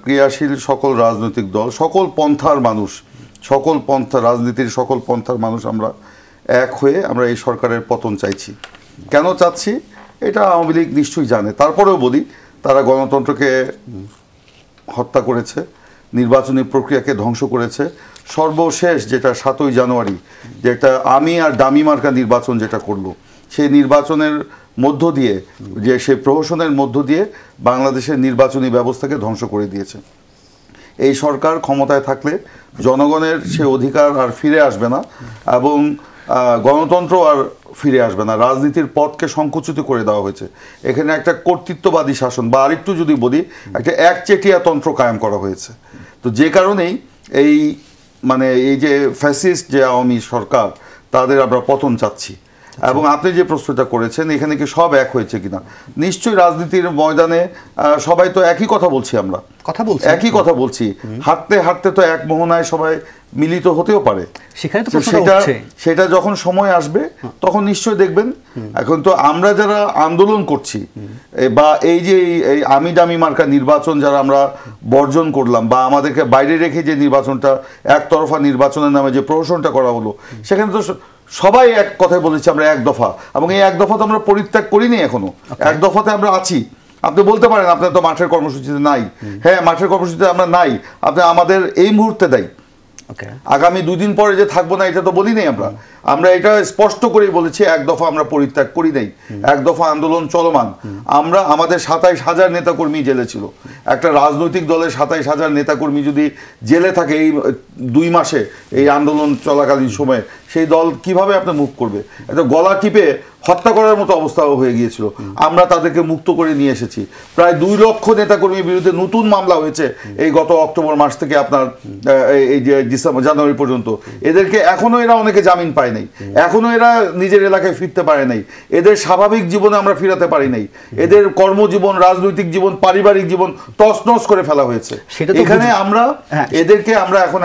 ক্রিয়াশীল সকল রাজনৈতিক দল, সকল পন্থার মানুষ, সকল পন্থা রাজনীতির সকল পন্থার মানুষ আমরা এক হয়ে আমরা এই সরকারের পতন চাইছি। কেন চাচ্ছি এটা আওয়ামী লীগ নিশ্চয়ই জানে। তারপরেও বলি, তারা গণতন্ত্রকে হত্যা করেছে, নির্বাচনী প্রক্রিয়াকে ধ্বংস করেছে। সর্বশেষ যেটা 7ই জানুয়ারি, যেটা আমি আর দামি মার্কা নির্বাচন যেটা করলো, সেই নির্বাচনের মধ্য দিয়ে, যে সেই প্রহসনের মধ্য দিয়ে বাংলাদেশের নির্বাচনী ব্যবস্থাকে ধ্বংস করে দিয়েছে। এই সরকার ক্ষমতায় থাকলে জনগণের সে অধিকার আর ফিরে আসবে না এবং গণতন্ত্র আর ফিরে আসবে না। রাজনীতির পথকে সংকুচিত করে দেওয়া হয়েছে। এখানে একটা কর্তৃত্ববাদী শাসন বা আরেকটু যদি বলি একটা একচেটিয়া তন্ত্র কায়েম করা হয়েছে। তো যে কারণেই এই মানে এই যে ফ্যাসিস্ট যে আওয়ামী সরকার, তাদের আমরা পতন চাচ্ছি। এবং আপনি যে প্রশ্নটা করেছেন এখানে কি সব এক হয়েছে কিনা, নিশ্চয়ই রাজনীতির ময়দানে সবাই তো একই কথা বলছি, আমরা একই কথা বলছি, হাঁটতে হাঁটতে তো এক মোহনায় সবাই মিলিত হতেও পারে। সেটা যখন সময় আসবে তখন নিশ্চয়ই দেখবেন। এখন তো আমরা যারা আন্দোলন করছি বা এই যে এই আমি দামি মার্কা নির্বাচন যারা আমরা বর্জন করলাম বা আমাদেরকে বাইরে রেখে যে নির্বাচনটা একতরফা নির্বাচনের নামে যে প্রহসনটা করা হলো, সেখানে তো সবাই এক কথাই বলেছি আমরা এক দফা, এবং এই এক দফা তো আমরা পরিত্যাগ করিনি এখনো, এক দফাতে আমরা আছি। আপনি বলতে পারেন আপনার তো মাঠের কর্মসূচিতে নাই, হ্যাঁ মাঠের কর্মসূচিতে আমরা নাই, আপনি আমাদের এই মুহূর্তে দেয়, আগামী 2 দিন পরে যে থাকবো না এটা তো বলি নাই। আমরা এটা স্পষ্ট করেই বলেছি এক দফা আমরা পরিত্যাগ করি নাই, এক দফা আন্দোলন চলমান। আমরা আমাদের 27,000 নেতাকর্মী জেলে ছিল। একটা রাজনৈতিক দলের 27,000 নেতাকর্মী যদি জেলে থাকে এই 2 মাসে এই আন্দোলন চলাকালীন সময়ে, সেই দল কিভাবে আপনি মুভ করবে? একটা গলা টিপে হত্যা করার মতো অবস্থাও হয়ে গিয়েছিল। আমরা তাদেরকে মুক্ত করে নিয়ে এসেছি। প্রায় 2 লক্ষ নেতাকর্মীর বিরুদ্ধে নতুন মামলা হয়েছে এই গত অক্টোবর মাস থেকে আপনার এই যে জানুয়ারি পর্যন্ত। এদেরকে এখনো এরা অনেকে জামিন পায় নাই, এখনো এরা নিজের এলাকায় ফিরতে পারে নাই, এদের স্বাভাবিক জীবনে আমরা ফিরাতে পারি নাই, এদের কর্মজীবন, রাজনৈতিক জীবন, পারিবারিক জীবন তছনছ করে ফেলা হয়েছে। এখানে আমরা এদেরকে আমরা এখন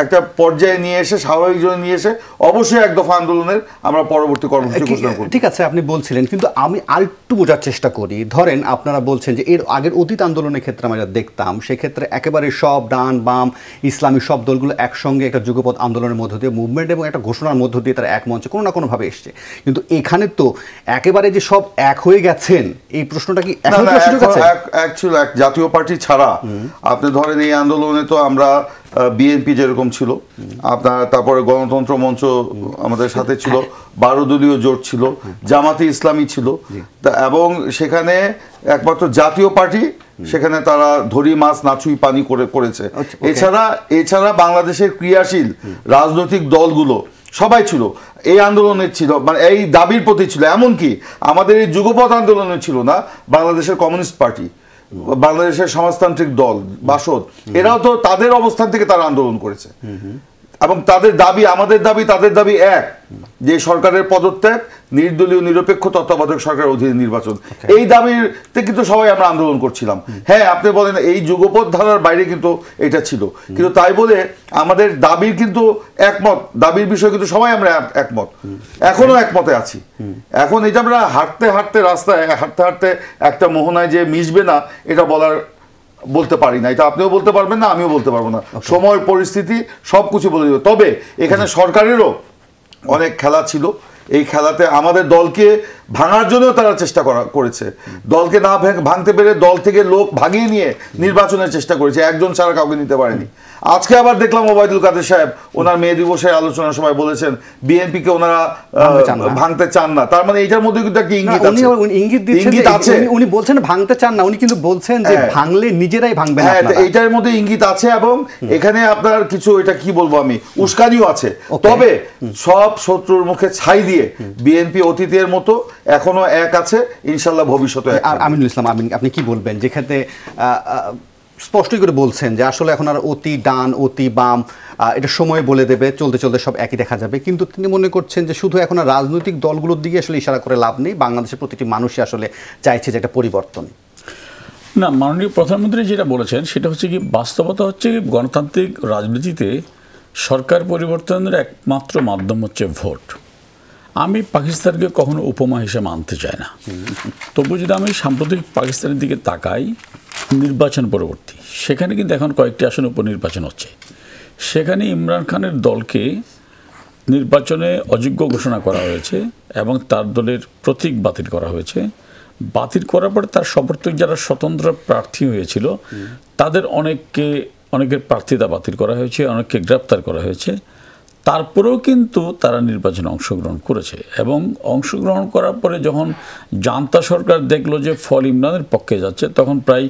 একটা পর্যায়ে নিয়ে এসে, স্বাভাবিক জন্য নিয়ে এসে অবশ্যই এক দফা আন্দোলনের আমরা পরবর্তী কর্মসূচি ঘোষণা করব। ঠিক আছে, আপনি বলছিলেন, কিন্তু আমি আরেকটু বোঝার চেষ্টা করি। ধরেন আপনারা বলছেন যে এর আগের অতীত আন্দোলনের ক্ষেত্রে আমরা দেখতাম, সেক্ষেত্রে একেবারে সব ডান বাম ইসলামী সব দলগুলো একসঙ্গে একটা যুগপৎ আন্দোলনের মধ্য দিয়ে মুভমেন্ট এবং একটা ঘোষণার মধ্য দিয়ে তারা এক মঞ্চে কোনো না কোনোভাবে এসছে। কিন্তু এখানে তো একেবারে যে সব এক হয়ে গেছেন, এই প্রশ্নটা কি এখন এক ছিল? এক জাতীয় পার্টি ছাড়া আপনি ধরেন এই আন্দোলনে তো আমরা বিএনপি যেরকম ছিল আপনার, তারপরে গণতন্ত্র মঞ্চ আমাদের সাথে ছিল, 12 দলীয় জোট ছিল, জামাতে ইসলামী ছিল, এবং সেখানে একমাত্র জাতীয় পার্টি সেখানে তারা ধরি মাছ নাচুই পানি করেছে। এছাড়া বাংলাদেশের ক্রিয়াশীল রাজনৈতিক দলগুলো সবাই ছিল এই আন্দোলনের, ছিল মানে এই দাবির প্রতি ছিল। এমনকি আমাদের এই যুগপৎ আন্দোলনের ছিল না বাংলাদেশের কমিউনিস্ট পার্টি, বাংলাদেশের সমাজতান্ত্রিক দল বাসদ, এরাও তো তাদের অবস্থান থেকে তারা আন্দোলন করেছে। এবং তাদের দাবি আমাদের দাবি তাদের দাবি এক, যে সরকারের পদত্যাগ, নির্দলীয় নিরপেক্ষ তত্ত্বাবধায়ক সরকারের অধীনে নির্বাচন। এই দাবিতে কিন্তু সবাই আমরা আন্দোলন করছিলাম। হ্যাঁ আপনি বলেন এই যুগপৎ ধারার বাইরে কিন্তু এটা ছিল, কিন্তু তাই বলে আমাদের দাবির কিন্তু একমত, দাবির বিষয়ে কিন্তু সবাই আমরা একমত, এখনো একমতে আছি। এখন এটা আমরা হাঁটতে হাঁটতে রাস্তায় হাঁটতে হাঁটতে একটা মোহনায় যে মিশবে না এটা বলতে পারি না, এটা আপনিও বলতে পারবেন না, আমিও বলতে পারবো না। সময় পরিস্থিতি সবকিছু বলে দেবে। তবে এখানে সরকারেরও অনেক খেলা ছিল। এই খেলাতে আমাদের দলকে ভাঙার জন্য তারা চেষ্টা করেছে, দলকে না ভাঙতে পেরে দল থেকে লোক ভাগিয়ে নিয়ে নির্বাচনের চেষ্টা করেছে, একজন ছাড়া কাউকে নিতে পারেনি। আজকে আবার দেখলাম ওবায়দুল কাদের সাহেব ওনার মে দিবসের আলোচনার সময় বলেছেন বিএনপিকে ওনারা ভাঙতে চান না। তার মানে এটার মধ্যে কিন্তু একটা ইঙ্গিত আছে। উনি বলছেন ভাঙতে চান না, উনি কিন্তু বলছেন যে ভাঙলে নিজেরাই ভাঙবেন। হ্যাঁ, এইটার মধ্যে ইঙ্গিত আছে এবং এখানে আপনার কিছু এটা কি বলবো আমি উস্কানিও আছে। তবে সব শত্রুর মুখে ছাই দিয়ে বিএনপি অতীতের মতো এখনো এক আছে, ইনশাল্লাহ ভবিষ্যতে। আর আমিনুল ইসলাম, আপনি কি বলবেন যেখানে স্পষ্টই করে বলছেন যে আসলে এখন আর অতি ডান অতি বাম এটা সময় বলে দেবে, চলতে চলতে সব একই দেখা যাবে, কিন্তু তিনি মনে করছেন যে শুধু এখন আর রাজনৈতিক দলগুলোর দিকে আসলে ইশারা করে লাভ নেই, বাংলাদেশের প্রতিটি মানুষই আসলে চাইছে যে একটা পরিবর্তন। না, মাননীয় প্রধানমন্ত্রী যেটা বলেছেন সেটা হচ্ছে কি, বাস্তবতা হচ্ছে গণতান্ত্রিক রাজনীতিতে সরকার পরিবর্তনের একমাত্র মাধ্যম হচ্ছে ভোট। আমি পাকিস্তানকে কখনো উপমা হিসেবে আনতে চাই না, তবু যদি আমি সাম্প্রতিক পাকিস্তানের দিকে তাকাই, নির্বাচন পরবর্তী সেখানে কিন্তু এখন কয়েকটি আসনে উপনির্বাচন হচ্ছে। সেখানে ইমরান খানের দলকে নির্বাচনে অযোগ্য ঘোষণা করা হয়েছে এবং তার দলের প্রতীক বাতিল করা হয়েছে। বাতিল করার পর তার সমর্থক যারা স্বতন্ত্র প্রার্থী হয়েছিল তাদের অনেকের প্রার্থিতা বাতিল করা হয়েছে, অনেককে গ্রেপ্তার করা হয়েছে। তারপরেও কিন্তু তারা নির্বাচনে অংশগ্রহণ করেছে, এবং অংশগ্রহণ করার পরে যখন জান্তা সরকার দেখলো যে ফল ইমরানের পক্ষে যাচ্ছে, তখন প্রায়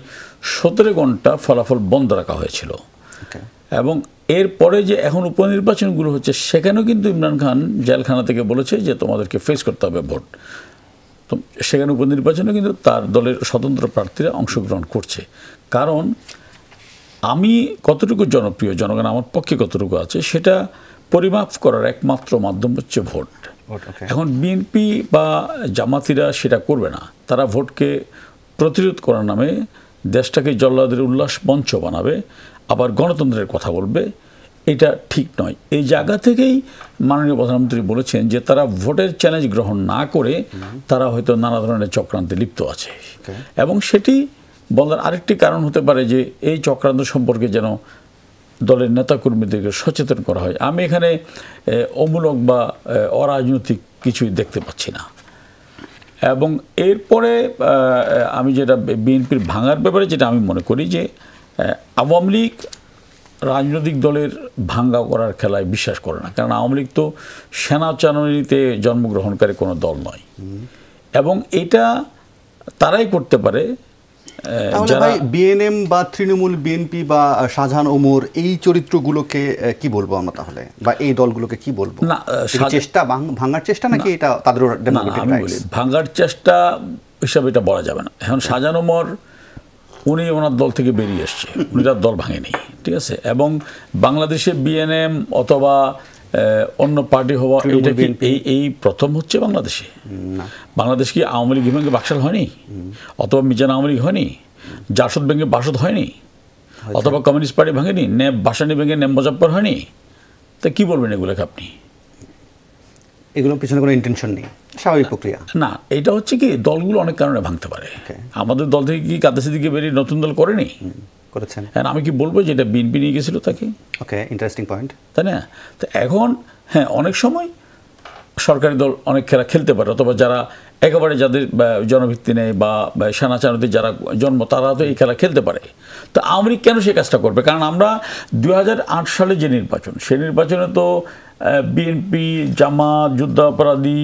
17 ঘন্টা ফলাফল বন্ধ রাখা হয়েছিল। এবং এরপরে যে এখন উপনির্বাচনগুলো হচ্ছে, সেখানেও কিন্তু ইমরান খান জেলখানা থেকে বলেছে যে তোমাদেরকে ফেস করতে হবে ভোট। তো সেখানে উপনির্বাচনে কিন্তু তার দলের স্বতন্ত্র প্রার্থীরা অংশগ্রহণ করছে। কারণ আমি কতটুকু জনপ্রিয়, জনগণ আমার পক্ষে কতটুকু আছে, সেটা পরিমাপ করার একমাত্র মাধ্যম হচ্ছে ভোট। এখন বিএনপি বা জামাতিরা সেটা করবে না। তারা ভোটকে প্রতিরোধ করার নামে দেশটাকে জল্লাদের উল্লাস মঞ্চ বানাবে, আবার গণতন্ত্রের কথা বলবে। এটা ঠিক নয়। এই জায়গা থেকেই মাননীয় প্রধানমন্ত্রী বলেছেন যে তারা ভোটের চ্যালেঞ্জ গ্রহণ না করে তারা হয়তো নানা ধরনের চক্রান্তে লিপ্ত আছে, এবং সেটি বলার আরেকটি কারণ হতে পারে যে এই চক্রান্ত সম্পর্কে যেন দলের নেতাকর্মীদেরকে সচেতন করা হয়। আমি এখানে অমূলক বা অরাজনৈতিক কিছুই দেখতে পাচ্ছি না। এবং এরপরে আমি যেটা বিএনপির ভাঙার ব্যাপারে যেটা আমি মনে করি যে আওয়ামী লীগ রাজনৈতিক দলের ভাঙ্গা করার খেলায় বিশ্বাস করে না, কারণ আওয়ামী লীগ তো সেনাচালনীতে জন্মগ্রহণকারী কোনো দল নয়, এবং এটা তারাই করতে পারে যারা বিএনএম বা তৃণমূল, বিএনপি বা শাহজাহান ওমর, এই চরিত্রগুলোকে কি বলবো আমরা তাহলে, বা এই দলগুলোকে কি বলবো? না, চেষ্টা ভাঙার চেষ্টা নাকি এটা তাদের ডেমোক্রেটিক রাইটস? ভাঙার চেষ্টা হিসাবে এটা বলা যাবে না। এখন শাহজাহান ওমর উনি ওনার দল থেকে বেরিয়ে এসছে, উনি তার দল ভাঙেনি, ঠিক আছে। এবং বাংলাদেশে বিএনএম অথবা অন্য পার্টি হওয়া এটা কি এই প্রথম হচ্ছে বাংলাদেশে? বাংলাদেশ কি আওয়ামী লীগ ভেঙে বাকশাল হয়নি, অথবা মিজান আওয়ামী লীগ হয়নি, জাসদ ভেঙে বাসদ হয়নি, অথবা কমিউনিস্ট পার্টি ভাঙেনি, নেব বাসানি ভেঙে নেম মুজাফফর হয়নি? তা কি বলবেন এগুলোকে আপনি? এগুলোর পিছনে কোনো ইন্টেনশন নেই, স্বাভাবিক প্রক্রিয়া না। এটা হচ্ছে কি, দলগুলো অনেক কারণে ভাঙতে পারে। আমাদের দল থেকে কি কাদের সিদ্দিকী বেরিয়ে নতুন দল করেনি? করেছেন। হ্যাঁ, আমি কি বলবো যে এটা বিএনপি নিয়ে গেছিল তাকে? ওকে, ইন্টারেস্টিং পয়েন্ট, তাই না? তো এখন হ্যাঁ, অনেক সময় সরকারি দল অনেক খেলা খেলতে পারে, অথবা যারা একেবারে যাদের জনভিত্তি নেই বা সেনাচারণীতে যারা জন্ম, তারা তো এই খেলা খেলতে পারে। তো আওয়ামী লীগ কেন সেই কাজটা করবে? কারণ আমরা 2008 সালে যে নির্বাচন, সেই নির্বাচনে তো বিএনপি, জামাত, যুদ্ধাপরাধী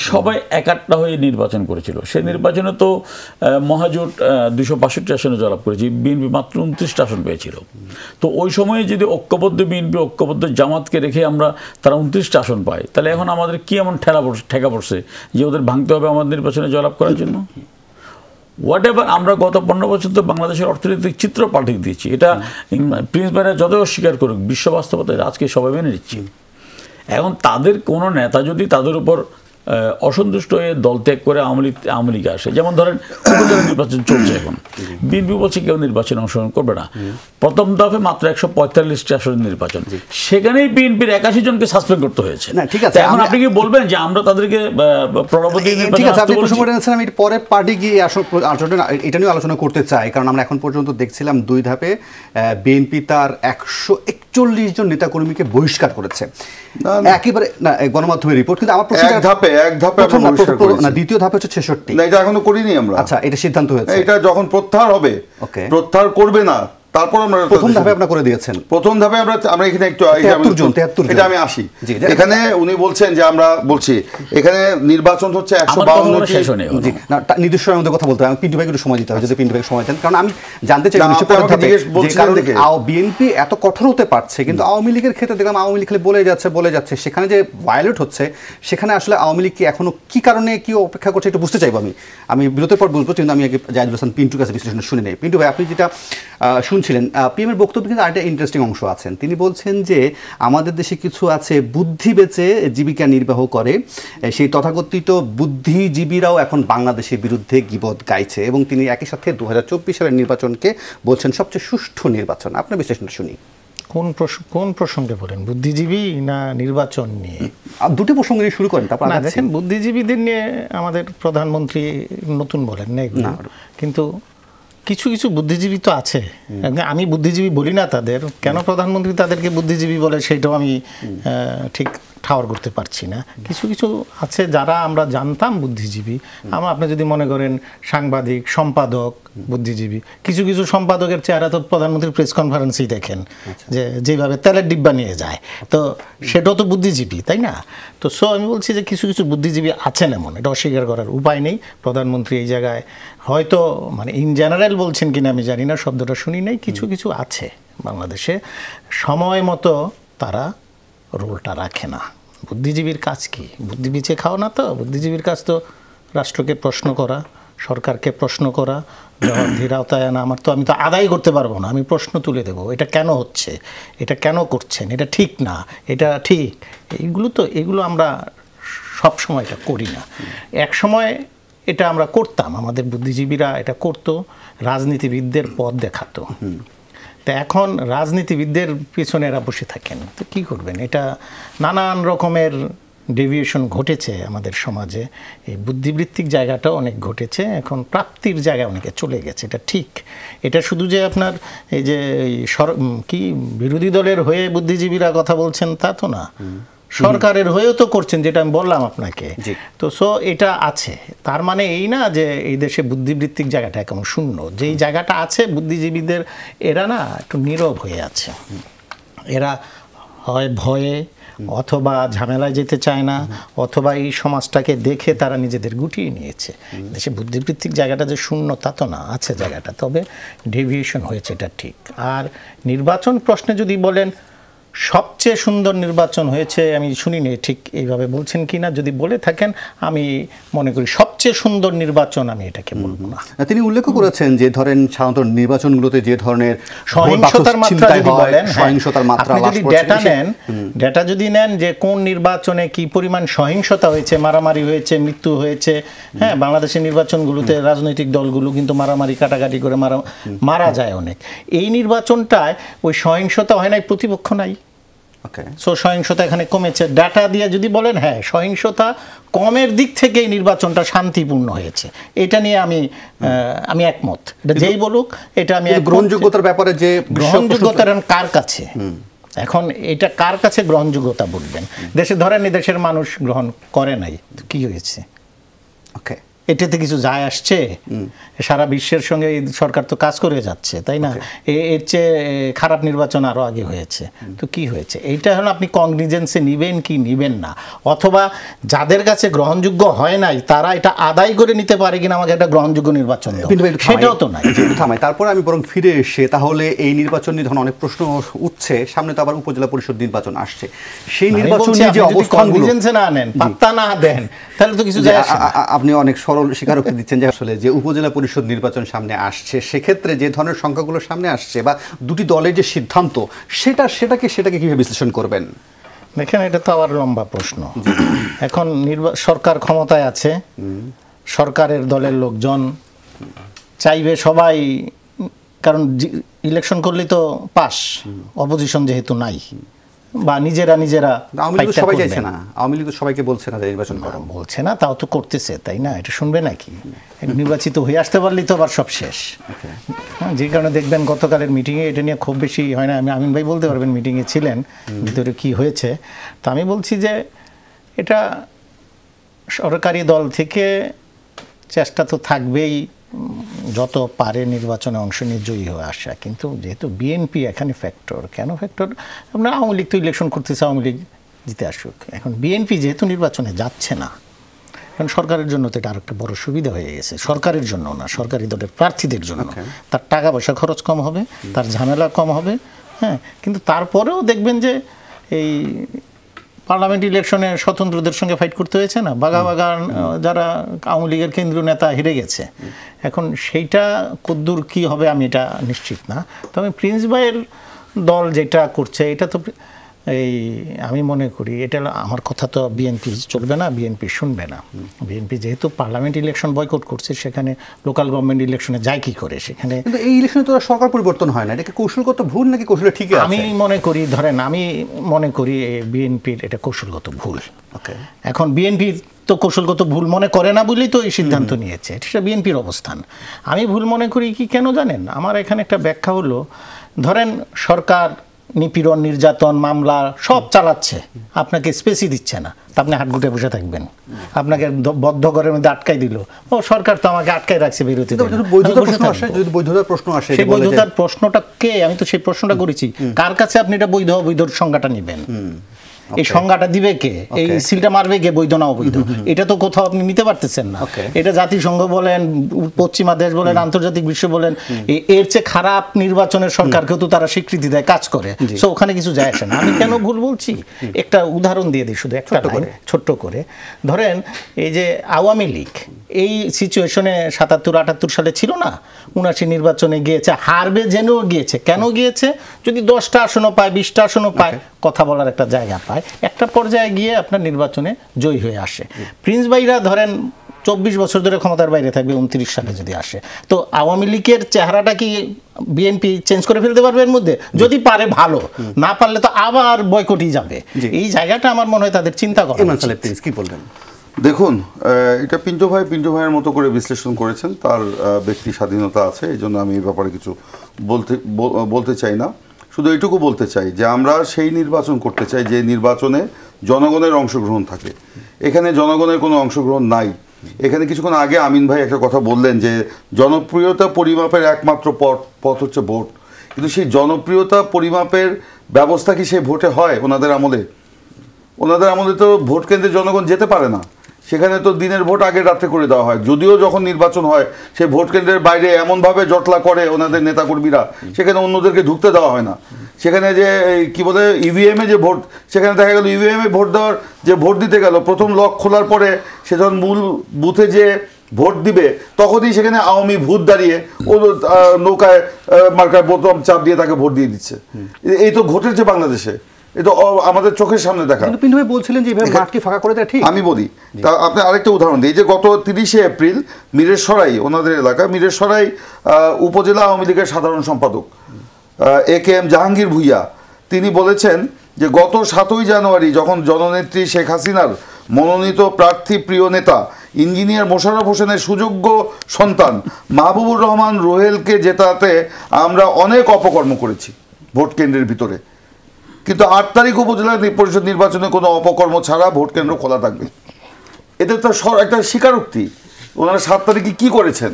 সবাই একাট্টা হয়ে নির্বাচন করেছিল। সেই নির্বাচনে তো মহাজোট 262 আসনে জয়লাভ করেছে, বিএনপি মাত্র 29টা আসন পেয়েছিল। তো ওই সময়ে যদি ঐক্যবদ্ধ বিএনপি, ঐক্যবদ্ধ জামাতকে রেখে আমরা তারা 29টা আসন পাই, তাহলে এখন আমাদের কি এমন ঠেকা পড়ছে যে ওদের ভাঙতে হবে আমাদের নির্বাচনে জয়লাভ করার জন্য? হোয়াট এভার, আমরা গত 15 বছর তো বাংলাদেশের অর্থনৈতিক চিত্র পাল্টে দিয়েছি। এটা প্রিন্স ভাইরা যত অস্বীকার করুক, বিশ্ব বাস্তবতা আজকে সবাই মেনে নিচ্ছি। এখন তাদের কোনো নেতা যদি তাদের উপর অসন্তুষ্ট হয়ে দল ত্যাগ করে আওয়ামী লীগে আসে, যেমন ধরেন উপজেলা নির্বাচন চলছে, এখন বিএনপি বলছে কেউ নির্বাচনে অংশগ্রহণ করবে না। প্রথম দফে মাত্র 145টি আসনের নির্বাচন, সেখানেই বিএনপির 81 জনকে সাসপেন্ড করতে হয়েছে। না, ঠিক আছে, এখন আপনি কি বলবেন যে আমরা তাদেরকে প্রভাবতী নির্বাচন? ঠিক আছে, আপনি প্রশ্ন করে নিয়েছেন, আমি পরে পার্টি গিয়ে এটা নিয়ে আলোচনা করতে চাই, কারণ আমরা এখন পর্যন্ত দেখছিলাম 2 ধাপে বিএনপি তার 141 জন নেতাকর্মীকে বহিষ্কার করেছে একেবারে, না গণমাধ্যমের রিপোর্ট। কিন্তু আমার প্রশ্ন, এক ধাপে না, দ্বিতীয় ধাপে হচ্ছে 66। না, এটা এখনো করিনি আমরা। আচ্ছা, এটা সিদ্ধান্ত হয়েছে, এটা যখন প্রত্যাহার হবে, ওকে, প্রত্যাহার করবে না, তারপর আমরা প্রথম ধাপে আপনারা করে দিয়েছেন। প্রথম ধাপে আমরা এখানে একটু 73 এটা আমি আসি। এখানে উনি বলছেন যে আমরা বলছি এখানে নির্বাচন হচ্ছে 152টি। না, নির্দিষ্ট সময়ের মধ্যে কথা বলতে হবে। আমি পিন্টু ভাইকে একটু সময় দিতে হবে, যদি পিন্টু ভাইকে সময় দেন, কারণ আমি জানতে চাই বিএনপি এত কঠোর হতে পারছে, কিন্তু আওয়ামী লীগের ক্ষেত্রে দেখলাম আওয়ামী লীগ বলে যাচ্ছে, সেখানে যে ভায়োলেট হচ্ছে, সেখানে আসলে আওয়ামী লীগ কি এখনো কি কারণে কি অপেক্ষা করছে একটু বুঝতে চাইবো। আমি বিরতির পর বুঝবো, কিন্তু আমি আগে জাহিদুল হাসান পিন্টুর কাছে বিশ্লেষণ শুনে নেই। পিন্টু ভাই, আপনি যেটা শুনছিলেন, পিএমের বক্তব্য কিন্তু আরেকটা ইন্টারেস্টিং অংশ আছেন। তিনি বলছেন যে আমাদের দেশে কিছু আছে বুদ্ধি বেচে জীবিকা নির্বাহ করে, সেই তথাকথিত বুদ্ধিজীবীরাও এখন বাংলাদেশের বিরুদ্ধে গীবত গাইছে, এবং তিনি একই সাথে 2024 সালের নির্বাচনকে বলছেন সবচেয়ে সুষ্ঠু নির্বাচন। আপনার বিশ্লেষণটা শুনি। কোন প্রসঙ্গে বলেন, বুদ্ধিজীবী না নির্বাচন নিয়ে? দুটি প্রসঙ্গ নিয়ে শুরু করেন, তারপর দেখেন বুদ্ধিজীবীদের নিয়ে আমাদের প্রধানমন্ত্রী নতুন বলেন না, কিন্তু কিছু কিছু বুদ্ধিজীবী তো আছে। আমি বুদ্ধিজীবী বলি না তাদের, কেন প্রধানমন্ত্রী তাদেরকে বুদ্ধিজীবী বলে সেটাও আমি ঠিক ঠাওর করতে পারছি না। কিছু কিছু আছে যারা আমরা জানতাম বুদ্ধিজীবী, আপনি যদি মনে করেন সাংবাদিক, সম্পাদক, বুদ্ধিজীবী, কিছু কিছু সম্পাদকের চেহারা তো প্রধানমন্ত্রীর প্রেস কনফারেন্সেই দেখেন, যে যেভাবে তেলের ডিব্বা নিয়ে যায়, তো সেটাও তো বুদ্ধিজীবী, তাই না? তো আমি বলছি যে কিছু কিছু বুদ্ধিজীবী আছেন এমন, এটা অস্বীকার করার উপায় নেই। প্রধানমন্ত্রী এই জায়গায় হয়তো মানে ইন জেনারেল বলছেন কিনা আমি জানি না, শব্দটা শুনি নাই, কিছু কিছু আছে বাংলাদেশে সময় মতো তারা রোলটা রাখে না। বুদ্ধিজীবীর কাজ কি? বুদ্ধি বিচে খাও না তো। বুদ্ধিজীবীর কাজ তো রাষ্ট্রকে প্রশ্ন করা, সরকারকে প্রশ্ন করা, জবাবদিহির আওতায় আনা। আমি তো আদায় করতে পারবো না, আমি প্রশ্ন তুলে দেবো, এটা কেন হচ্ছে, এটা কেন করছেন, এটা ঠিক না, এটা ঠিক। এগুলো আমরা সব সময় এটা করি না। এক সময় এটা আমরা করতাম, আমাদের বুদ্ধিজীবীরা এটা করতো, রাজনীতিবিদদের পথ দেখাতো। তো এখন রাজনীতিবিদদের পিছনে এরা বসে থাকেন, তো কী করবেন? এটা নানান রকমের ডেভিয়েশন ঘটেছে আমাদের সমাজে। এই বুদ্ধিবৃত্তিক জায়গাটাও অনেক ঘটেছে, এখন প্রাপ্তির জায়গায় অনেকে চলে গেছে, এটা ঠিক। এটা শুধু যে আপনার এই যে কি বিরোধী দলের হয়ে বুদ্ধিজীবীরা কথা বলছেন তা তো না, সরকারের হয়েও তো করছেন, যেটা আমি বললাম আপনাকে। তো এটা আছে, তার মানে এই না যে এই দেশে বুদ্ধিবৃত্তিক জায়গাটা এখন শূন্য। যেই জায়গাটা আছে বুদ্ধিজীবীদের, এরা না একটু নীরব হয়ে আছে। এরা হয় ভয়ে, অথবা ঝামেলায় যেতে চায় না, অথবা এই সমাজটাকে দেখে তারা নিজেদের গুটিয়ে নিয়েছে। দেশে বুদ্ধিবৃত্তিক জায়গাটা যে শূন্য তা তো না, আছে জায়গাটা, তবে ডেভিয়েশন হয়েছে, এটা ঠিক। আর নির্বাচন প্রশ্নে যদি বলেন সবচেয়ে সুন্দর নির্বাচন হয়েছে, আমি শুনিনি ঠিক এইভাবে বলছেন কি না, যদি বলে থাকেন আমি মনে করি সবচেয়ে সুন্দর নির্বাচন আমি এটাকে বলবো না। তিনি উল্লেখ করেছেন যে ধরেন সাধারণত নির্বাচনগুলোতে যে ধরনের সহিংসতার মাত্রা যদি বলেন, সহিংসতার মাত্রা, আপনি যদি ডেটা যদি নেন যে কোন নির্বাচনে কি পরিমাণ সহিংসতা হয়েছে, মারামারি হয়েছে, মৃত্যু হয়েছে, হ্যাঁ, বাংলাদেশের নির্বাচনগুলোতে রাজনৈতিক দলগুলো কিন্তু মারামারি কাটাকাটি করে মারা যায় অনেক। এই নির্বাচনটায় ওই সহিংসতা হয় নাই, প্রতিপক্ষ নাই, সহিংসতা এখানে কমেছে। ডাটা দিয়ে যদি বলেন হ্যাঁ সহিংসতা কমের দিক থেকে এই নির্বাচনটা শান্তিপূর্ণ হয়েছে, এটা নিয়ে আমি একমত। এটা যেই বলুক, এটা আমি গ্রহণযোগ্যতার ব্যাপারে যে গ্রহণযোগ্যতা কার কাছে, এখন এটা কার কাছে গ্রহণযোগ্যতা বলবেন? দেশে ধরেন দেশের মানুষ গ্রহণ করে নাই, কি হয়েছে? এটাতে কিছু যায় আসছে? সারা বিশ্বের সঙ্গে এই সরকার তো কাজ করে যাচ্ছে, তাই না? এর চেয়ে খারাপ নির্বাচন আরও আগে হয়েছে, তো কি হয়েছে? এইটা হলো আপনি কগনিজেন্সে নিবেন কি নিবেন না, অথবা যাদের কাছে গ্রহণযোগ্য হয় নাই তারা এটা আদায় করে নিতে পারে কিনা আমাকে একটা গ্রহণযোগ্য নির্বাচন, সেটাও তো নাই। তারপরে আমি বরং ফিরে এসে তাহলে এই নির্বাচন নিয়ে ধরুন অনেক প্রশ্ন উঠছে, সামনে তো আবার উপজেলা পরিষদ নির্বাচন আসছে, সেই নির্বাচন নিয়ে যে অবস্থানগুলো না নেন, পাত্তা না দেন, তাহলে তো কিছু যায় আসে না। আপনি অনেক স্বীকারোক্তি দিচ্ছেন যে আসলে যে উপজেলা পরিষদ নির্বাচন সামনে আসছে, সেক্ষেত্রে যে ধরনের সংখ্যাগুলো সামনে আসছে বা দুটি দলের যে সিদ্ধান্ত, সেটাকে কিভাবে বিশ্লেষণ করবেন? দেখেন, এটা তো আবার লম্বা প্রশ্ন। এখন সরকার ক্ষমতায় আছে, সরকারের দলের লোকজন চাইবে সবাই, কারণ ইলেকশন করলেই তো পাস, অপোজিশন যেহেতু নাই, বা নিজেরা সবাই চাইছে না, আওয়ামী লীগ তো সবাইকে বলছে না নির্বাচন করা, বলছে না, তাও তো করতেছে, তাই না? এটা শুনবে নাকি? নির্বাচিত হয়ে আসতে পারলেই তো আবার সব শেষ। যে কারণে দেখবেন গতকালের মিটিংয়ে এটা নিয়ে খুব বেশি হয় না, আমিন ভাই বলতে পারবেন, মিটিংয়ে ছিলেন, ভিতরে কি হয়েছে। তো আমি বলছি যে এটা সরকারি দল থেকে চেষ্টা তো থাকবেই যত পারে নির্বাচনে অংশ নিয়ে জয়ী হয়ে আসা, কিন্তু যেহেতু বিএনপি এখানে ফ্যাক্টর, কেন ফ্যাক্টর? আপনার আওয়ামী লীগ তো ইলেকশন করতেছে, আওয়ামী লীগ জিতে আসুক, এখন বিএনপি যেহেতু নির্বাচনে যাচ্ছে না, কারণ সরকারের জন্য তো এটা আরেকটা বড় সুবিধা হয়ে গেছে, সরকারের জন্য না, সরকারি দলের প্রার্থীদের জন্য। তার টাকা পয়সা খরচ কম হবে, তার ঝামেলা কম হবে, হ্যাঁ, কিন্তু তারপরেও দেখবেন যে এই পার্লামেন্ট ইলেকশনে স্বতন্ত্রদের সঙ্গে ফাইট করতে হয়েছে না, বাগাবাগান যারা আওয়ামী লীগের কেন্দ্রীয় নেতা হেরে গেছে। এখন সেইটা কদ্দূর কি হবে আমি এটা নিশ্চিত না, তবে প্রিন্স ভাইয়ের দল যেটা করছে এটা তো এই আমি মনে করি এটা আমার কথা তো বিএনপি চলবে না, বিএনপি শুনবে না। বিএনপি যেহেতু পার্লামেন্ট ইলেকশন বয়কট করছে, সেখানে লোকাল গভর্নমেন্ট ইলেকশনে যায় কি করে? সেখানে কিন্তু এই ইলেকশনে তো সরকার পরিবর্তন হয় না, এটা কি কৌশলগত ভুল নাকি কৌশলে ঠিক আছে? আমি মনে করি, ধরেন আমি মনে করি বিএনপির এটা কৌশলগত ভুল। এখন বিএনপি তো কৌশলগত ভুল মনে করে না বলেই তো এই সিদ্ধান্ত নিয়েছে, এটা বিএনপির অবস্থান। আমি ভুল মনে করি কি কেন জানেন? আমার এখানে একটা ব্যাখ্যা হলো, ধরেন সরকার নিপীড়ন, নির্যাতন, মামলা সব চালাচ্ছে, আপনাকে স্পেসই দিচ্ছে না, তা আপনি হাটগুটে বসে থাকবেন? আপনাকে বদ্ধ ঘরের মধ্যে আটকাই দিল, ও সরকার তো আমাকে আটকাই রাখছে বেরোতে। যদি বৈধতার প্রশ্ন আসে, সেই বৈধতার প্রশ্নটা কে? আমি তো সেই প্রশ্নটা করেছি, কার কাছে আপনি এটা বৈধ অবৈধর সংজ্ঞাটা নেবেন? এই সংজ্ঞাটা দিবে কে? এই সিলটা মারবে কে বৈধ না অবৈধ? এটা তো কোথাও আপনি নিতে পারতেছেন না। এটা জাতিসংঘ বলেন, পশ্চিমা দেশ বলেন, আন্তর্জাতিক বিশ্ব বলেন, এর চেয়ে খারাপ নির্বাচনের সরকারকেও তো তারা স্বীকৃতি দেয়, কাজ করে। সো ওখানে কিছু যায় আসে না। আমি কেন ভুল বলছি একটা উদাহরণ দিয়ে দিই, শুধু একটা লাইন ছোট্ট করে। ধরেন এই যে আওয়ামী লীগ এই সিচুয়েশনে ৭৭-৭৮ সালে ছিল না, ৭৯ নির্বাচনে গিয়েছে, হারবে জেনেও গিয়েছে। কেন গিয়েছে? যদি 10টা আসনও পায়, 20টা আসনও পায়, কথা বলার একটা জায়গা পায়, একটা পর্যায়ে গিয়ে আপনার নির্বাচনে জয়ী হয়ে আসে। প্রিন্স ভাইরা ধরেন 24 বছর ধরে ক্ষমতার বাইরে থাকবে, 29 সালে যদি আসে, তো আওয়ামী লীগের চেহারাটা কি বিএনপি চেঞ্জ করে ফেলতে পারবে এর মধ্যে? যদি পারে ভালো, না পারলে তো আবার বয়কটই যাবে। এই জায়গাটা আমার মনে হয় তাদের চিন্তা করা উচিত। কি বলবেন? দেখুন, এটা পিন্টু ভাইয়ের মতো করে বিশ্লেষণ করেছেন, তার ব্যক্তি স্বাধীনতা আছে, এই জন্য আমি এই ব্যাপারে কিছু বলতে চাই না। শুধু এইটুকু বলতে চাই যে আমরা সেই নির্বাচন করতে চাই যে নির্বাচনে জনগণের অংশগ্রহণ থাকে। এখানে জনগণের কোনো অংশগ্রহণ নাই। এখানে কিছুক্ষণ আগে আমিন ভাই একটা কথা বললেন যে জনপ্রিয়তা পরিমাপের একমাত্র পথ হচ্ছে ভোট, কিন্তু সেই জনপ্রিয়তা পরিমাপের ব্যবস্থা কি সেই ভোটে হয়? ওনাদের আমলে তো ভোট কেন্দ্রে জনগণ যেতে পারে না, সেখানে তো দিনের ভোট আগের রাত্রে করে দেওয়া হয়। যদিও যখন নির্বাচন হয় সেই ভোট কেন্দ্রের বাইরে এমনভাবে জটলা করে ওনাদের নেতাকর্মীরা, সেখানে অন্যদেরকে ঢুকতে দেওয়া হয় না। সেখানে যে কি বলে ইভিএমে যে ভোট, সেখানে দেখা গেল ইভিএমে ভোট দেওয়ার যে ভোট দিতে গেল, প্রথম লক খোলার পরে সে যখন মূল বুথে যে ভোট দিবে তখনই সেখানে আওয়ামী ভূত দাঁড়িয়ে ও নৌকায় মার্কায় বোতাম চাপ দিয়ে তাকে ভোট দিয়ে দিচ্ছে। এই তো ঘটেছে বাংলাদেশে, এটা আমাদের চোখের সামনে দেখা। পিন্টু ভাই বলছিলেন যে এইভাবে মাঠকে ফাঁকা করে দেয়, ঠিক? আমি বলি, তা আপনি আরেকটা উদাহরণ দিই যে গত 30শে এপ্রিল মিরেরসরাই, ওনাদের এলাকা মিরেরসরাই উপজেলা আওয়ামী লীগের সাধারণ সম্পাদক AKM জাহাঙ্গীর ভুইয়া তিনি বলেছেন যে গত 7ই জানুয়ারি যখন জননেত্রী শেখ হাসিনার মনোনীত প্রার্থী প্রিয় নেতা ইঞ্জিনিয়ার মোশাররফ হোসেনের সুযোগ্য সন্তান মাহবুবুর রহমান রোহেলকে জেতাতে আমরা অনেক অপকর্ম করেছি ভোট কেন্দ্রের ভিতরে, কিন্তু 8 তারিখ উপজেলা পরিষদ নির্বাচনে কোনো অপকর্ম ছাড়া ভোট কেন্দ্র খোলা থাকবে। এটা তো একটা স্বীকারোক্তি। ওনারা 7 তারিখে কি করেছেন,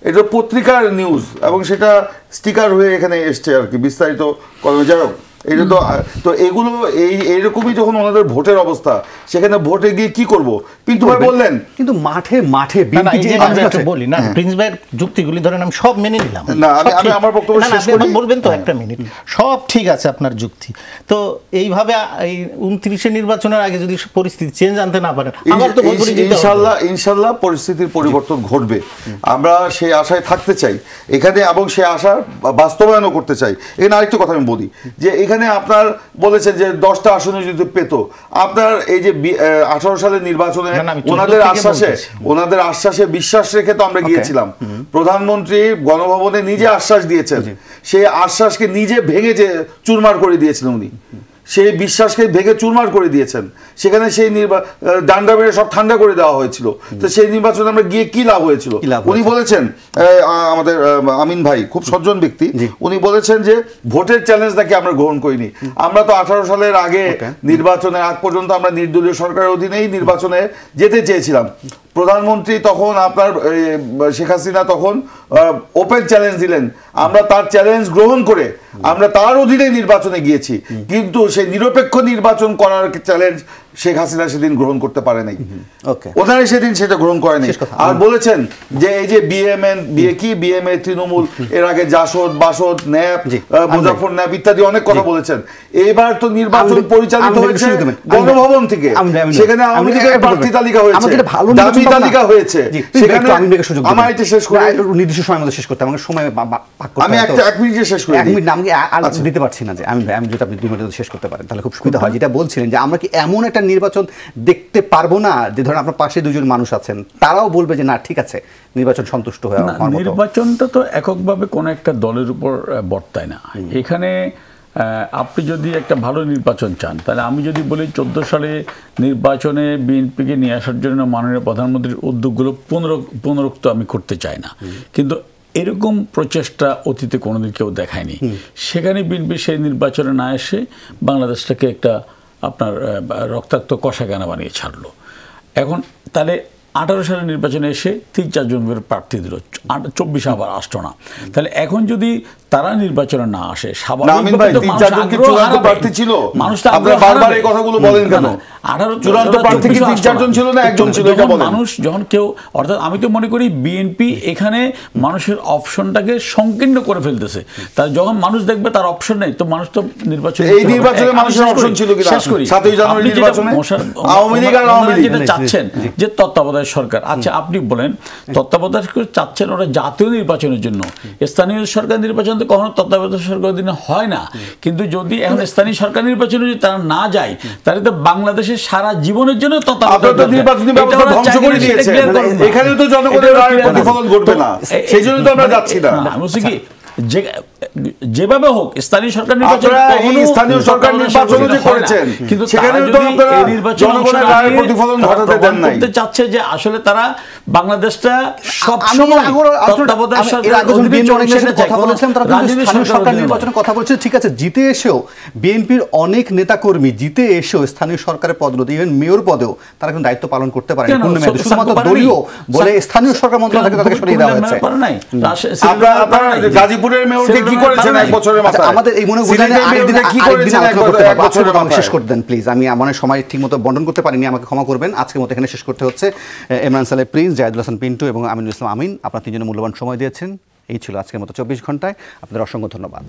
এটা পত্রিকার নিউজ এবং সেটা স্টিকার হয়ে এখানে এসছে আর কি, বিস্তারিত কলমে। যাই হোক, এটা তো এগুলো এইরকমই যখন ওনাদের ভোটের অবস্থা, সেখানে ভোটে গিয়ে কি করব? পিন্টু ভাই বললেন কিন্তু মাঠে বলি না, প্রিন্স ভাইয়ের যুক্তিগুলি ধরেন আমি সব মেনে নিলাম না, আমি আমার বক্তব্য শেষ করি। বলবেন তো একটা মিনিট, সব ঠিক আছে আপনার যুক্তি, তো এইভাবে এই 29 নির্বাচনের আগে যদি পরিস্থিতি চেঞ্জ আনতে না পারেন, ইনশাল্লাহ পরিস্থিতির পরিবর্তন ঘটবে, আমরা সেই আশায় থাকতে চাই এখানে এবং সেই আশা বাস্তবায়নও করতে চাই। এখানে আরেকটা কথা আমি বলি যে এখানে আপনার বলেছেন যে 10টা আসনে যদি পেত, আপনার এই যে 18 সালের নির্বাচনে ওনাদের আশ্বাসে বিশ্বাস রেখে তো আমরা গিয়েছিলাম। প্রধানমন্ত্রী গণভবনে নিজে আশ্বাস দিয়েছেন, সেই আশ্বাসকে নিজে ভেঙে চুরমার করে দিয়েছিলেন উনি, সেই বিশ্বাসকে ভেঙে চুরমার করে দিয়েছেন। সেখানে সেই ডান্ডা মেরে সব ঠান্ডা করে দেওয়া হয়েছিল। তো সেই নির্বাচনে আমরা গিয়ে কি লাভ হয়েছিল? উনি বলেছেন, আমাদের আমিন ভাই খুব সজ্জন ব্যক্তি, উনি বলেছেন যে ভোটের চ্যালেঞ্জ নাকি আমরা গ্রহণ করিনি। আমরা তো 18 সালের আগে নির্বাচনের আগ পর্যন্ত আমরা নির্দলীয় সরকারের অধীনেই নির্বাচনে যেতে চেয়েছিলাম। প্রধানমন্ত্রী তখন আপনার শেখ হাসিনা তখন ওপেন চ্যালেঞ্জ দিলেন, আমরা তার চ্যালেঞ্জ গ্রহণ করে আমরা তার অধীনে নির্বাচনে গিয়েছি, কিন্তু সেই নিরপেক্ষ নির্বাচন করার চ্যালেঞ্জ শেখ হাসিনা সেদিন গ্রহণ করতে পারে নাই, ওনারা সেদিন সেটা গ্রহণ করে নাই। আর বলেছেন যে এই যে বিএমএ তৃণমূল, এর আগে জাসদ বাসদ ন্যাপ মুজাফর ন্যাপ ইত্যাদি অনেক কথা বলেছেন। এইবার তো নির্বাচন পরিচালিত হয়েছে গণভবন থেকে, সেখানে আওয়ামী লীগের প্রার্থী তালিকা হয়েছে, দাবি তালিকা হয়েছে, সেখানে আমার এটা শেষ করে নির্দিষ্ট সময়ের মধ্যে শেষ করতে আমাকে সময় আমি এক মিনিটে শেষ করি, 1 মিনিট আমি দিতে পারছি না যে আমি যদি আপনি 2 মিনিটে শেষ করতে পারেন তাহলে খুব সুবিধা হয়। যেটা বলছিলেন যে আমরা কি এমন একটা নির্বাচন দেখতে পারবো না যে ধরেন আপনার পাশে 2 জন মানুষ আছেন, তারাও বলবে যে না ঠিক আছে নির্বাচন সন্তুষ্ট হয়ে যাওয়ার মতো? নির্বাচনটা তো এককভাবে কোনো একটা দলের উপর বর্তায় না। এখানে আপনি যদি একটা ভালো নির্বাচন চান, তাহলে আমি যদি বলি 14 সালে নির্বাচনে বিএনপিকে নিয়ে আসার জন্য মাননীয় প্রধানমন্ত্রীর উদ্যোগগুলো পুনরুক্ত আমি করতে চাই না, কিন্তু এরকম প্রচেষ্টা অতীতে কোনোদিন কেউ দেখায়নি। সেখানে বিএনপি সেই নির্বাচনে না এসে বাংলাদেশটাকে একটা আপনার রক্তাক্ত কষাকানা বানিয়ে ছাড়লো। এখন তাহলে 18 সালের নির্বাচনে এসে 3-4 জন করে প্রার্থী দিল, 24 আবার আসতো না। তাহলে এখন যদি তারা নির্বাচনে না আসে, মানুষ যখন কেউ, অর্থাৎ আমি তো মনে করি বিএনপি এখানে মানুষের অপশনটাকে সংকীর্ণ করে ফেলতেছে। তার যখন মানুষ দেখবে তার অপশন নেই, তো মানুষ তো নির্বাচনে যেটা চাচ্ছেন যে তত্ত্বাবধায়ক সরকার। আচ্ছা আপনি বলেন তত্ত্বাবধায়ক চাচ্ছেন ওরা জাতীয় নির্বাচনের জন্য, স্থানীয় সরকার নির্বাচন তো কখনো তত্ত্বাবধায়ক সরকার দিনে হয় না। কিন্তু যদি এখন স্থানীয় সরকার নির্বাচনে যদি তারা না যায়, তাহলে তো বাংলাদেশের সারা জীবনের জন্য যেভাবে হোক স্থানীয় সরকার কিন্তু করতে চাচ্ছে যে আসলে তারা বাংলাদেশটা সবসময় কথা বলছে। ঠিক আছে, জিতে এসেও বিএনপির অনেক নেতাকর্মী জিতে এসেও স্থানীয় সরকারের পদোন্নতি, ইভেন মেয়র পদেও তারা কিন্তু দায়িত্ব পালন করতে পারে না, শুধুমাত্র দলীয় বলে স্থানীয় সরকার মন্ত্রণালয় থেকে তাদেরকে সরিয়ে দেওয়া হয়েছে। গাজীপুরের মেয়রকে কি করেছেন এক বছরের মাথায়? আমাদের এই মনে শেষ করে দেন প্লিজ। আমি আমার সময় ঠিকমতো বন্টন করতে পারিনি, আমাকে ক্ষমা করবেন। আজকের মতো এখানে শেষ করতে হচ্ছে। ইমরান সালেহ প্রিন্স, জাহিদুল হাসান পিন্টু এবং আমিনুল ইসলাম আমিন, আপনারা তিনজনের মূল্যবান সময় দিয়েছেন। এই ছিল আজকের মতো 24 ঘন্টায়। আপনাদের অসংখ্য ধন্যবাদ।